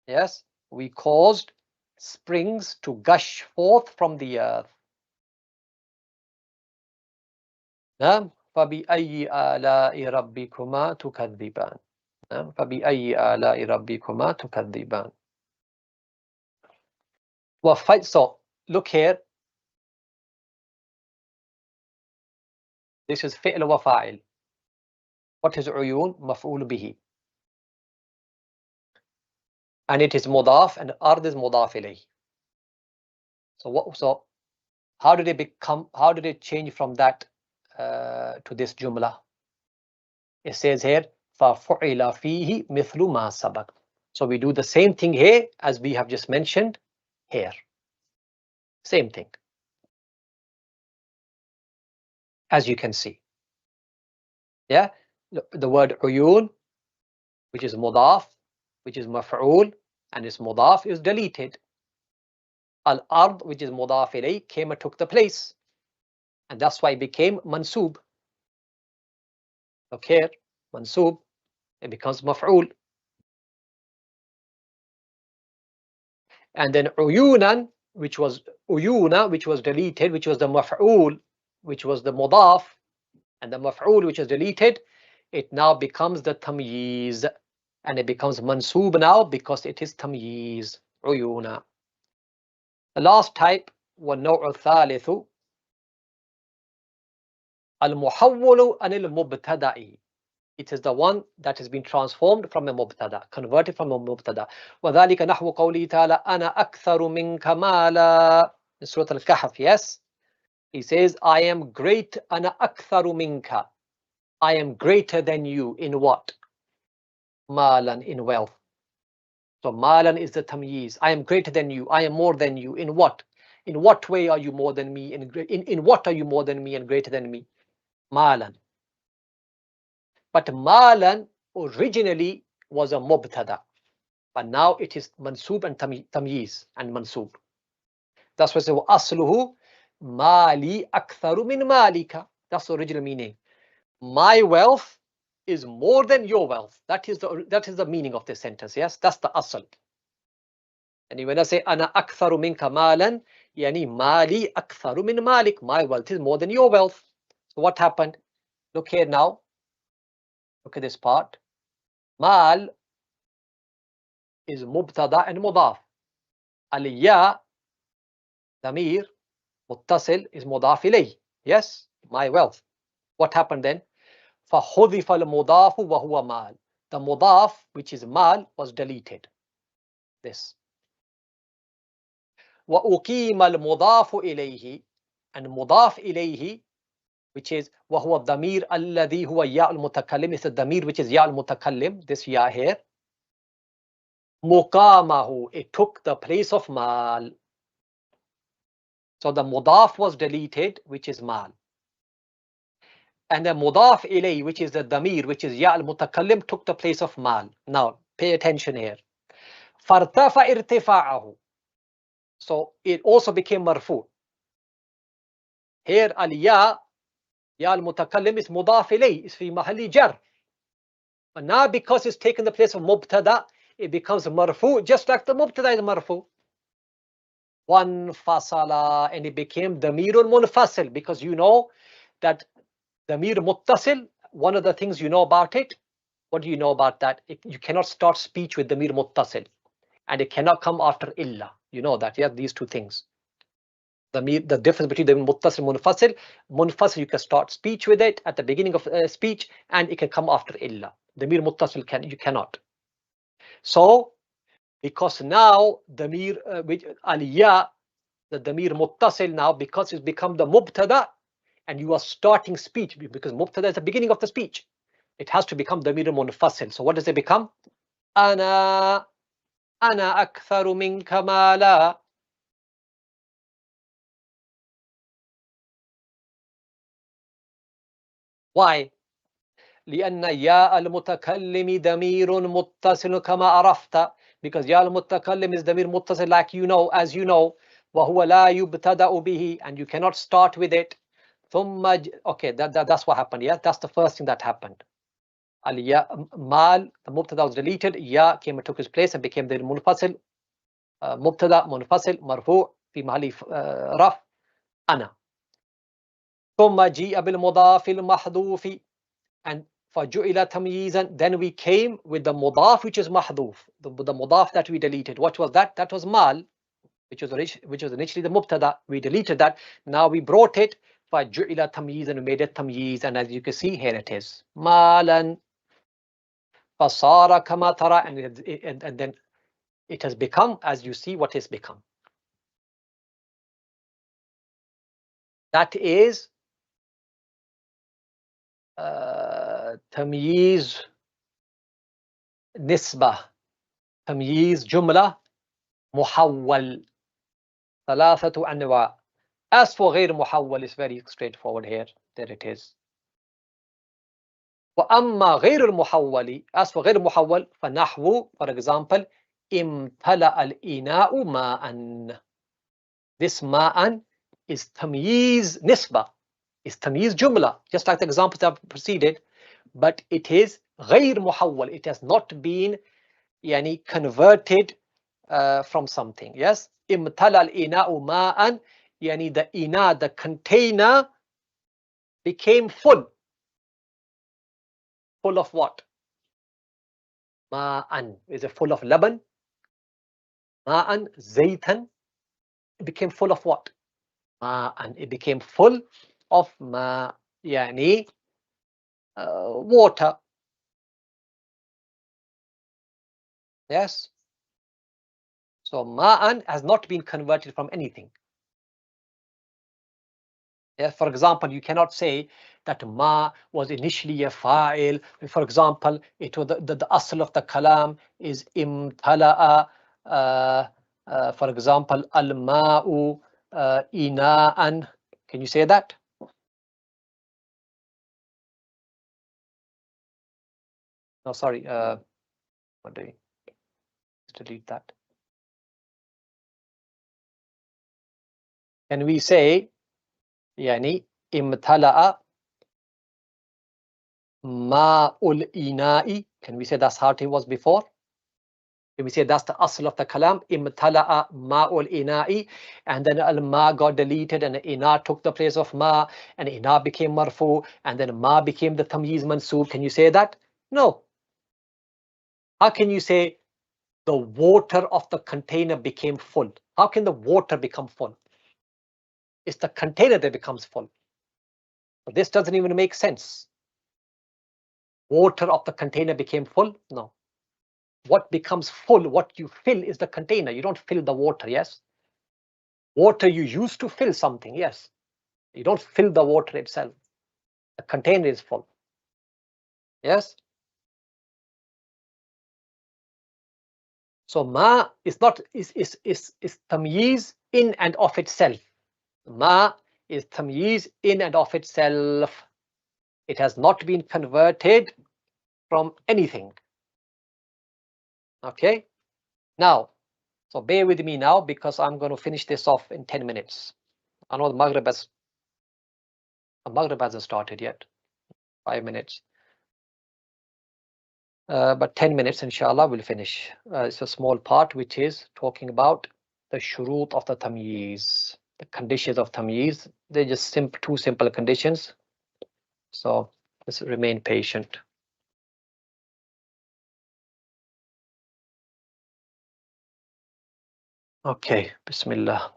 Yes, we caused springs to gush forth from the earth. فَبِأَيِّ آلَاءِ رَبِّكُمَا تُكَذِّبَانِ. فَبِأَيِّ آلَاءِ رَبِّكُمَا تُكَذِّبَانِ. So look here. This is fi'l wa fa'il. What is uyun? Maf'ul bihi. And it is mudaf, and ard is mudaf ilayh. So how did it change from that to this jumla? It says here, فَفُعِلَ فِيهِ مِثْلُ مَا سَبَقَ. So we do the same thing here as we have just mentioned here. Same thing. As you can see. Yeah. the word uyun, which is mudaf, which is maf'ul, and its mudaf is deleted. Al-ard, which is mudaf ilayh, came and took the place, and that's why it became mansub. Look here, mansub, it becomes maf'ul. And then uyunan, which was uyuna, which was deleted, which was the maf'ul, which was the mudaf, and the maf'ul, which is deleted, it now becomes the tamyiz, and it becomes mansub now because it is tamyiz, uyuna. The last type, والنوع الثالث المحول عن المبتدأ. It is the one that has been transformed from a mubtada, converted from a mubtada. وذلك نحو قوله تعالى أنا أكثر منك مالا. In Surah Al-Kahf, yes? He says, I am great, أنا أكثر منك. I am greater than you in what? Malan, in wealth. So malan is the tamyiz. I am greater than you. I am more than you. In what? In what way are you more than me? In what are you more than me and greater than me? Malan. But malan originally was a mubtada, but now it is mansub and tamyiz and mansub. That's why I say asluhu mali aktharu min malika. That's the original meaning. My wealth is more than your wealth. That is the meaning of this sentence. Yes, that's the asl. And when I say ana aktharu minka malan, yani mali aktharu min malik. My wealth is more than your wealth. So what happened? Look here now. Look at this part. Mal is mubtada and mudaf. Al-ya, damir, muttasil is mudaf ilayh. Yes, my wealth. What happened then? فَحُذِفَ الْمُضَافُ وَهُوَ مَال. The mudaf, which is mal, was deleted. This. وَأُقِيمَ الْمُضَافُ إِلَيْهِ. And mudaf ilayhi, which is وَهُوَ الضَّمِيرُ الَّذِي هُوَ يَاءُ الْمُتَكَلِّمِ. It's a damir which is ya al-mutakallim, this ya here. Muqamahu, it took the place of mal. So the mudaf was deleted, which is mal. And the mudaf ilay, which is the damir, which is ya al-mutakallim, took the place of mal. Now, pay attention here. فَارْتَفَ irtifa'ahu. So it also became marfu. Here al-ya, ya al-mutakallim is mudaf ilay, is fi mahalli jar. But now because it's taken the place of mubtada, it becomes marfu, just like the mubtada is marfu. One fasala, and it became damirun munfasil, because you know that damir muttasil, one of the things you know about it, what do you know about that? You cannot start speech with damir muttasil, and it cannot come after illa. You know that, yeah, these two things. The difference between the muttasil and munfasil. Munfasil, you can start speech with it at the beginning of speech, and it can come after illa. Damir muttasil you cannot. So, because now damir which aliyah, the damir muttasil now, because it's become the mubtada, and you are starting speech, because mubtada is the beginning of the speech, it has to become damir munfasil. So what does it become? Ana aktharu minka mala. Why? لأن ياء المتكلم ضمير متصل كما عرفت. Because ياء المتكلم is ضمير متصل, like you know, as you know. وهو لا يبتدأ به, and you cannot start with it. ثم okay, that's what happened. Yeah, that's the first thing that happened. Al-ya mal, the mubtada was deleted. Ya came and took his place and became the munfasil. Mubtada munfasil marfu fi mahalli raf ana. ثم جيء بالمضاف المحذوف, and فجعل تمييزا, then we came with the mudaf which is mahdhuf, the mudaf that we deleted. What was that? That was mal, which was initially the mubtada. We deleted that. Now we brought it فجعل تمييزا, and we made it tamyiz, and as you can see here it is malan فصار كما ترى, and then it has become, as you see, what it's become. That is tamyiz nisbah, tamyiz jumla muhawwal, ثلاثة أنواع. As for غير muhawwal, it's very straightforward here. There it is. وأما غير المحول, as for غير المحول فنحو, for example, امتلأ الإناء ماء. This ma'an is tamyiz nisba, is tamyiz jumla, just like the examples that have preceded, but it is غير محول. It has not been yani converted from something. Yes, امتلأ الإناء ماء, yani the ina, the container, became full. Full of what? Ma'an. Is it full of laban? Ma'an, zaytan. It became full of what? Ma'an. It became full of ma, yani water. Yes. So ma'an has not been converted from anything. Yeah, for example, you cannot say that ma was initially a fa'il. For example, it was the asl of the kalam is imtala'a. For example, al-ma'u ina'an. Can you say that? No, sorry. What do you delete that? Can we say yani imtala'a ma'ul ina'i? Can we say that's how it was before? Can we say that's the asl of the kalam? Imtala'a ma'ul ina'i, and then al-ma got deleted and ina took the place of ma, and ina became marfu, and then ma became the tamyiz mansoob. Can you say that? No. How can you say the water of the container became full? How can the water become full? It's the container that becomes full. But this doesn't even make sense. Water of the container became full? No. What becomes full, what you fill, is the container. You don't fill the water, yes? Water you use to fill something, yes. You don't fill the water itself. The container is full. Yes? So ma is not is tamyiz in and of itself. Ma is tamyiz in and of itself. It has not been converted from anything. Okay? Now, so bear with me now because I'm going to finish this off in 10 minutes. I know the Maghrib hasn't started yet. 5 minutes. But 10 minutes, inshallah, we'll finish. It's a small part which is talking about the shurut of the tamyiz, the conditions of tamyiz. They're just two simple conditions. So let's remain patient. Okay, Bismillah.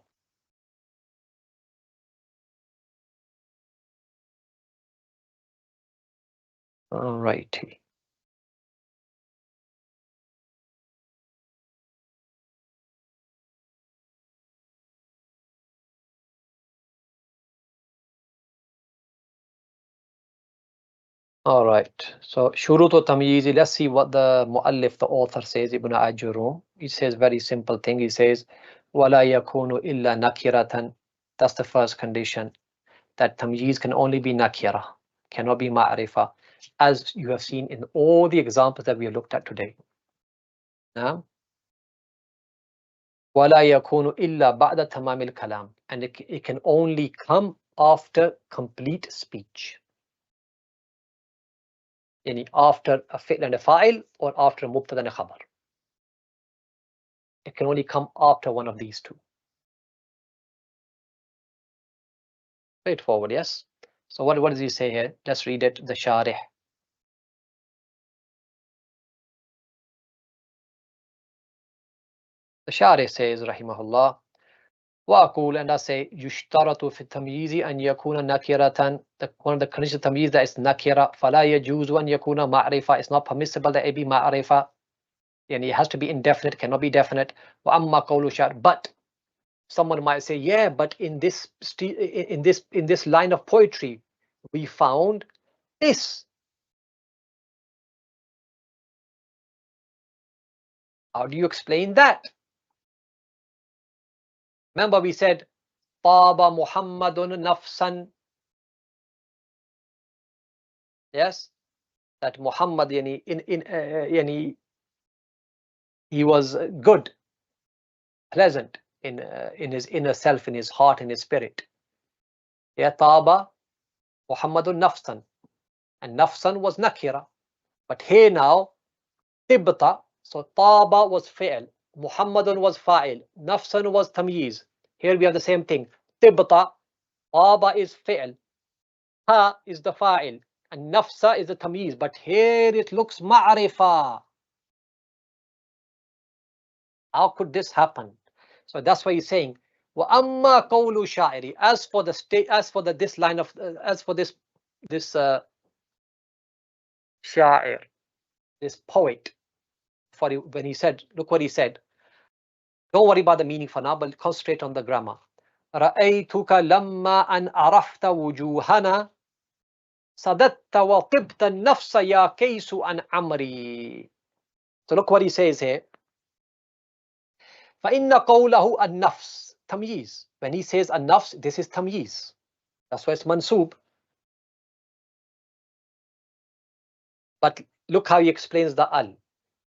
All righty. All right. So shurut of tamyiz. Let's see what the muallif, the author, says. Ibn Ajurrumiyyah. He says very simple thing. He says, "Wala yakunu illa nakiratan." That's the first condition. That tamyiz can only be nakira, cannot be ma'rifah, as you have seen in all the examples that we have looked at today. Now, وَلَا يَكُونُ إِلَّا بَعْدَ تَمَامِ الْكَلَامِ, and it can only come after complete speech. Yani after a fi'l and a fa'il, or after a mubtada and a khabar. It can only come after one of these two. Straightforward, yes? So what does he say here? Let's read it, the Sharih. The Sharih says, rahimahullah, وأقول, and I say, يشترط في التمييز أن يكون نكرة. One of the conditions of tamyiz that is nakira. فلا يجوز أن يكون معرفة. It's not permissible that it be ma'rifah. And it has to be indefinite, cannot be definite. وأما قول شعر. But someone might say, yeah, but in this line of poetry, we found this. How do you explain that? Remember we said, طاب محمد نفسا. Yes. that Muhammad yani, he was good, pleasant in his inner self, in his heart, in his spirit. Yeah, Taba Muhammadun nafsan, and nafsan was nakira. But here now, tibta, so Taba was fi'l, Muhammadun was fa'il, nafsan was tamyiz. Here we have the same thing. Tibta, Taba is fi'l, ha is the fa'il, and nafsa is the tamyiz. But here it looks ma'rifa. How could this happen? So that's why he's saying, wa amma qawlu sha'iri, as for the state, as for the this line of as for this sha'ir, this poet, for when he said, look what he said. Don't worry about the meaning for now, but concentrate on the grammar. رأيتك لما أن عرفت وجوهنا صددت وطبت النفس يا كيس عن عمري. So look what he says here. فإن قوله النفس تمييز. When he says النفس, this is tamyiz. That's why it's mansub. But look how he explains the al.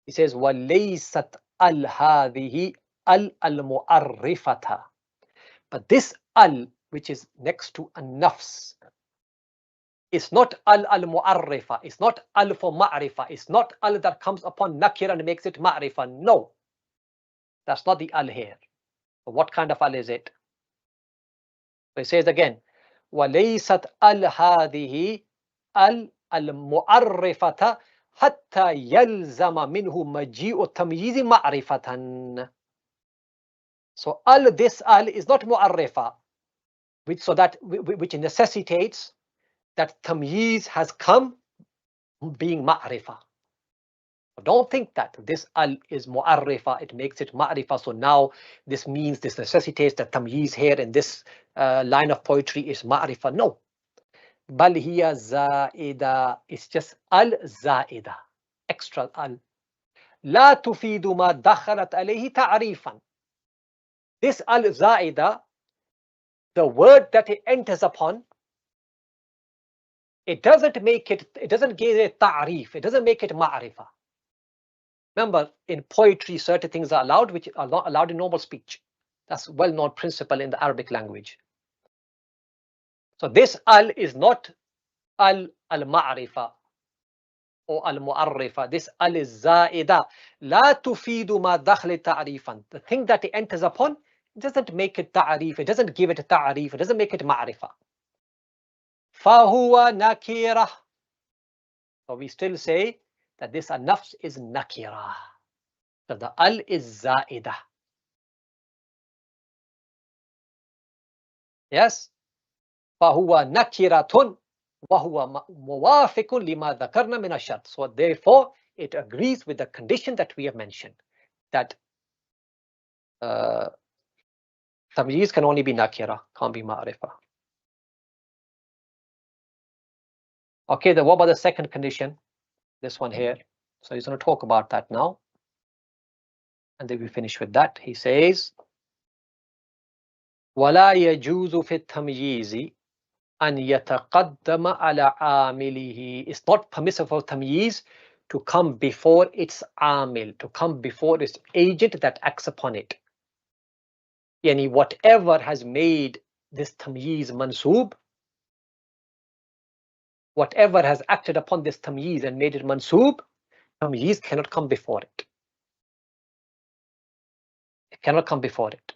He says وَلَيْسَتْ al هذه al المؤرفة. But this al, which is next to an-nafs, it's not al-mu'arrifa. It's not al for ma'rifa. It's not al that comes upon nakir and makes it ma'rifa. No, that's not the al here. But what kind of al is it? So he says again, وَلَيْسَتْ al هذه al المؤرفة حتى يلزم منه مجيء التمييز معرفة. So al, this al is not mu'arrifa, which necessitates that tamyiz has come being ma'rifa. Don't think that this al is mu'arrifa, it makes it ma'rifa. So now this means, this necessitates that tamyiz here in this line of poetry is ma'rifa. No. Bal hiya za'ida. It's just al za'ida, extra al. La tufidu ma dakhalat alayhi ta'rifan. This al za'ida, the word that it enters upon, it doesn't give it ta'rif, it doesn't make it ma'rifa. Remember, in poetry, certain things are allowed which are not allowed in normal speech. That's a well-known principle in the Arabic language. So this al is not al-ma'rifa or al-mu'arrifa. This al is za'ida. La tufidu ma dakhli ta'rifan. The thing that it enters upon, it doesn't make it ta'rif, it doesn't give it a ta'rif, it doesn't make it ma'rifa. Fahuwa nakirah. So we still say that this nafs is nakira. So the al is za'ida. Yes? فهو نكرة وهو موافق لما ذكرنا من الشرط. So therefore it agrees with the condition that we have mentioned, that tamyiz can only be nakira, can't be ma'rifa. Okay, then what about the second condition? This one here. So he's going to talk about that now. And then we finish with that. He says, وَلَا يَجُوزُ فِي التَّمْيِيزِ أَنْ يَتَقَدَّمَ عَلَى عَامِلِهِ. It's not permissible for tamyiz to come before its amil, to come before its agent that acts upon it. Yani whatever has made this tamyiz mansub, whatever has acted upon this tamyiz and made it mansub, tamyiz cannot come before it. It cannot come before it.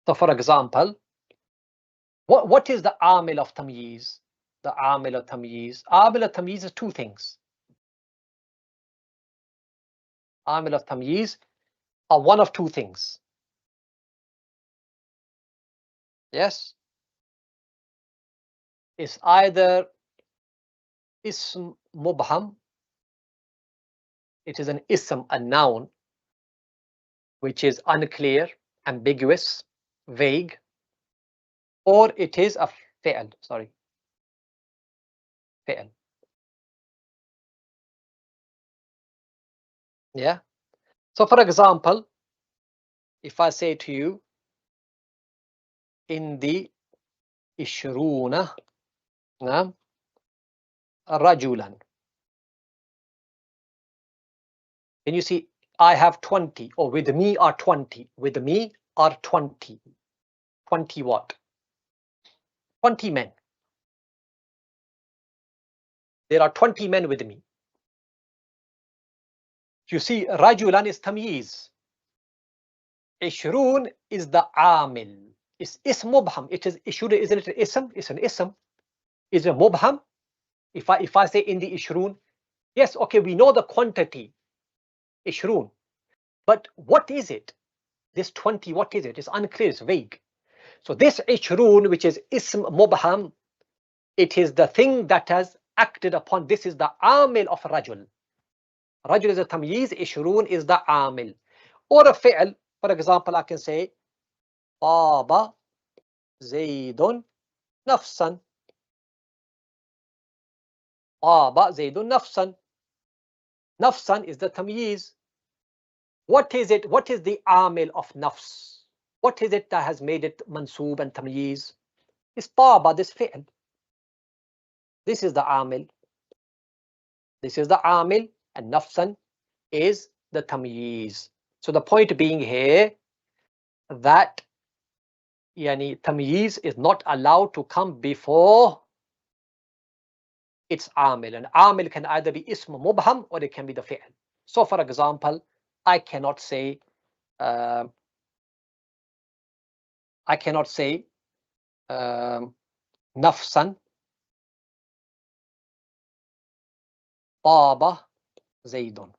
So for example, what is the amil of tamyiz? The amil of tamyiz. Amil of tamyiz is two things. Amil of tamyiz are one of two things. Yes? It's either ism mubham, it is an ism, a noun, which is unclear, ambiguous, vague, or it is a fi'l, fi'l. Yeah? So for example, if I say to you, in the ishruna, rajulan. Can you see? I have 20, or with me are 20. With me are 20. 20 what? 20 men. There are 20 men with me. You see, rajulan is tamyiz. Ishrun is the amil. It's ism mubham. It is ishrun, isn't it? Ism. It's an ism. Is a mubham. If I say in the ishrun, yes, okay, we know the quantity, ishrun, but what is it? This 20, what is it? It's unclear. It's vague. So this ishrun, which is ism mubham, it is the thing that has acted upon. This is the amil of rajul. Rajul is a tamyiz. Ishrun is the amil. Or a fi'l. For example, I can say Taba Zaydun nafsan. Taba Zaydun nafsan. Nafsan is the tamyiz. What is it? What is the amil of nafs? What is it that has made it mansoob and tamyiz? It's Taba, this fi'l. This is the amil. This is the amil, and nafsan is the tamyiz. So the point being here that yani tamyiz is not allowed to come before its amil, and amil can either be ism mubham or it can be the fi'l. So for example, I cannot say nafsan Taba Zaydun.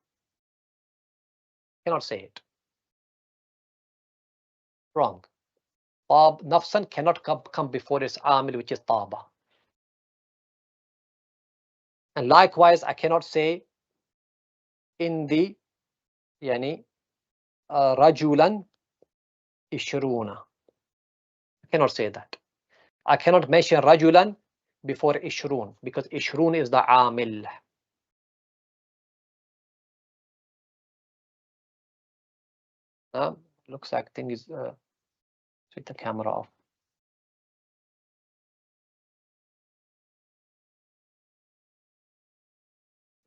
Cannot say it. Wrong. Nafsan cannot come before its amil, which is Taba. And likewise, I cannot say in the yani rajulan ishruna. I cannot say that. I cannot mention rajulan before ishrun because ishrun is the amil. Looks like thing is switch the camera off.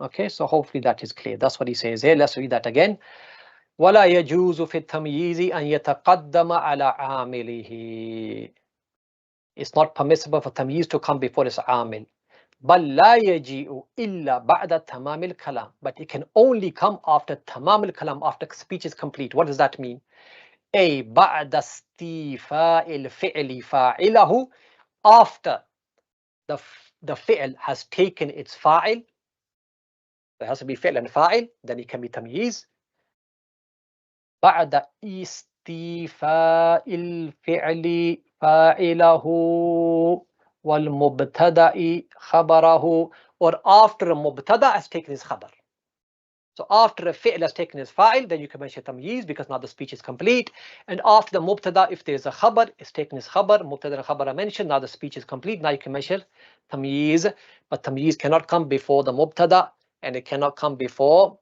Okay, so hopefully that is clear. That's what he says here. Let's read that again. ولا يجوز في التمييز أن يتقدم على عامله. It's not permissible for tamyiz to come before its amil. بل لا يجيء إلا بعد تمام الكلام. But it can only come after تمام الكلام, after speech is complete. What does that mean? أي بعد استيفاء الفعل فاعله, after the fi'l has taken its fa'il. There has to be fi'l and fa'il, then it can be tamyiz. بعد استيفاء الفعل فاعله والمبتدأ خبره, or after a mubtada has taken his khabar. So after a fi'l has taken his fa'il, then you can mention tamyiz because now the speech is complete. And after the mubtada, if there is a khabar, it's taken his khabar, mubtada and khabar are mentioned, now the speech is complete. Now you can mention tamyiz, but tamyiz cannot come before the mubtada and it cannot come before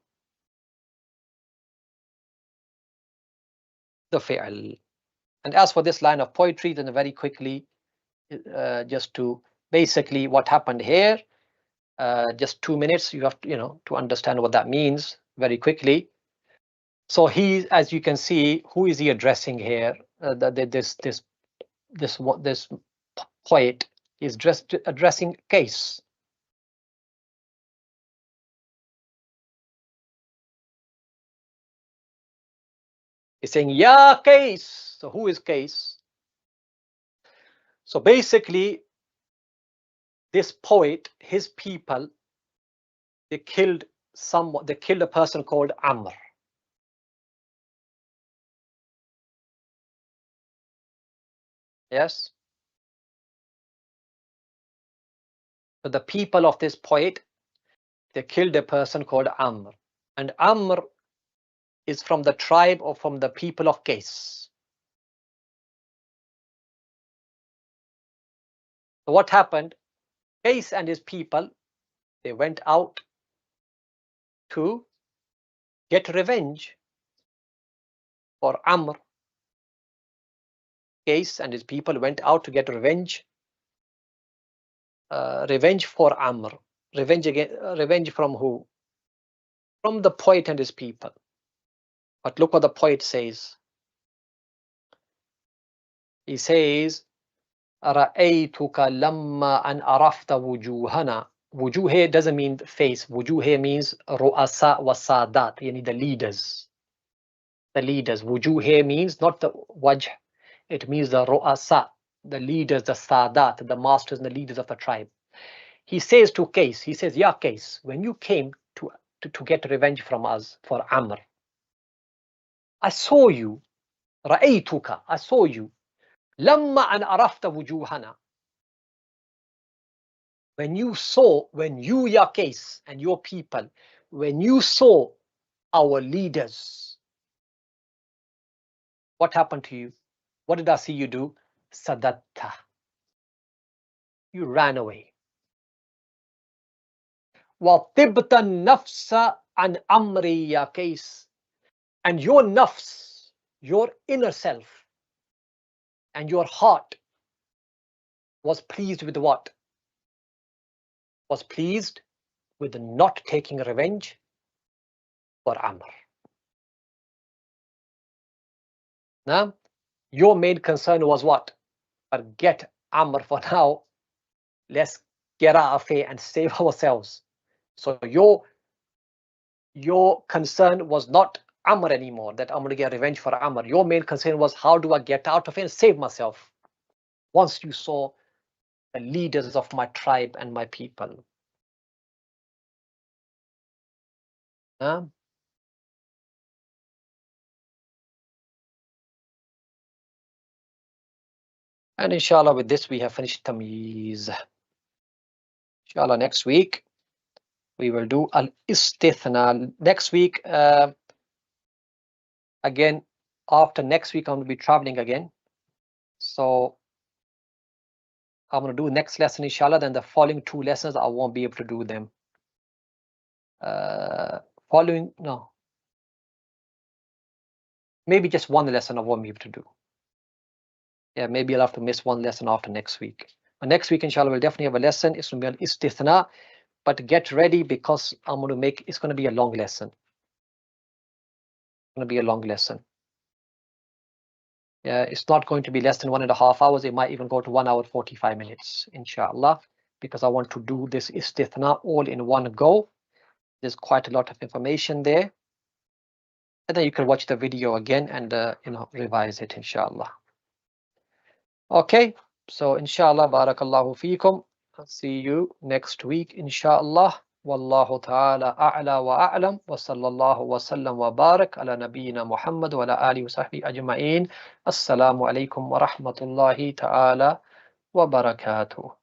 the fi'l. And as for this line of poetry, then very quickly, just to basically what happened here, just 2 minutes, you have to, to understand what that means very quickly. So he, as you can see, who is he addressing here? This poet is addressing Case. He's saying, "Ya Case." So who is Case? So basically, this poet, his people, they killed a person called Amr. Yes. So the people of this poet, they killed a person called Amr. And Amr is from the tribe or from the people of Qais. So what happened? Qais and his people, they went out to get revenge for Amr. Qais and his people went out to get revenge for Amr. revenge from who? From the poet and his people. But look what the poet says. He says, رَأَيْتُكَ لَمَّا أَنْ أَرَفْتَ وُجُوهَنَا. Wujuh here doesn't mean face. Wujuh here means ru'asa wa sadat, yani the leaders. The leaders. Wujuh here means not the wajh, it means the ru'asa, the leaders, the sadat, the masters and the leaders of the tribe. He says to Qais, he says, Ya Qais, when you came to get revenge from us for Amr, I saw you, رَأَيْتُكَ, I saw you, لَمَّا أَنْ أَرَفْتَ وُجُوهَنَا. When you, Ya Qais, and your people, when you saw our leaders, what happened to you? What did I see you do? Sadatta. You ran away. وَطِبْتَ النَّفْسَ عَنْ أَمْرِي يَا Qais. And your nafs, your inner self, and your heart was pleased with what? Was pleased with not taking revenge for Amr. Now, your main concern was what? Forget Amr for now. Let's get out of here and save ourselves. So your concern was not Amr anymore, that I'm going to get revenge for Amr. Your main concern was, how do I get out of here and save myself? Once you saw the leaders of my tribe and my people. And inshallah, with this we have finished tamyiz. Inshallah, next week we will do al-istithna. Next week, again, after next week I'm going to be traveling again. So I'm going to do next lesson inshallah, then the following 2 lessons I won't be able to do them. Maybe just 1 lesson I won't be able to do. Yeah, maybe I'll have to miss 1 lesson after next week. But next week inshallah we'll definitely have a lesson. It's going to be al-istithna, but get ready because I'm going to make, it's going to be a long lesson. It's going to be a long lesson. Yeah, it's not going to be less than 1.5 hours. It might even go to 1 hour 45 minutes, inshallah, because I want to do this istithna all in one go. There's quite a lot of information there, and then you can watch the video again and revise it, inshallah. Okay, so inshallah, barakallahu feekum. I'll see you next week, inshallah. Wallahu ta'ala a'la wa a'lam wa sallallahu wa sallam wa barak ala nabiyyina Muhammad wa ala alihi wa sahbihi ajma'in. Assalamu alaikum wa rahmatullahi ta'ala wa barakatuh.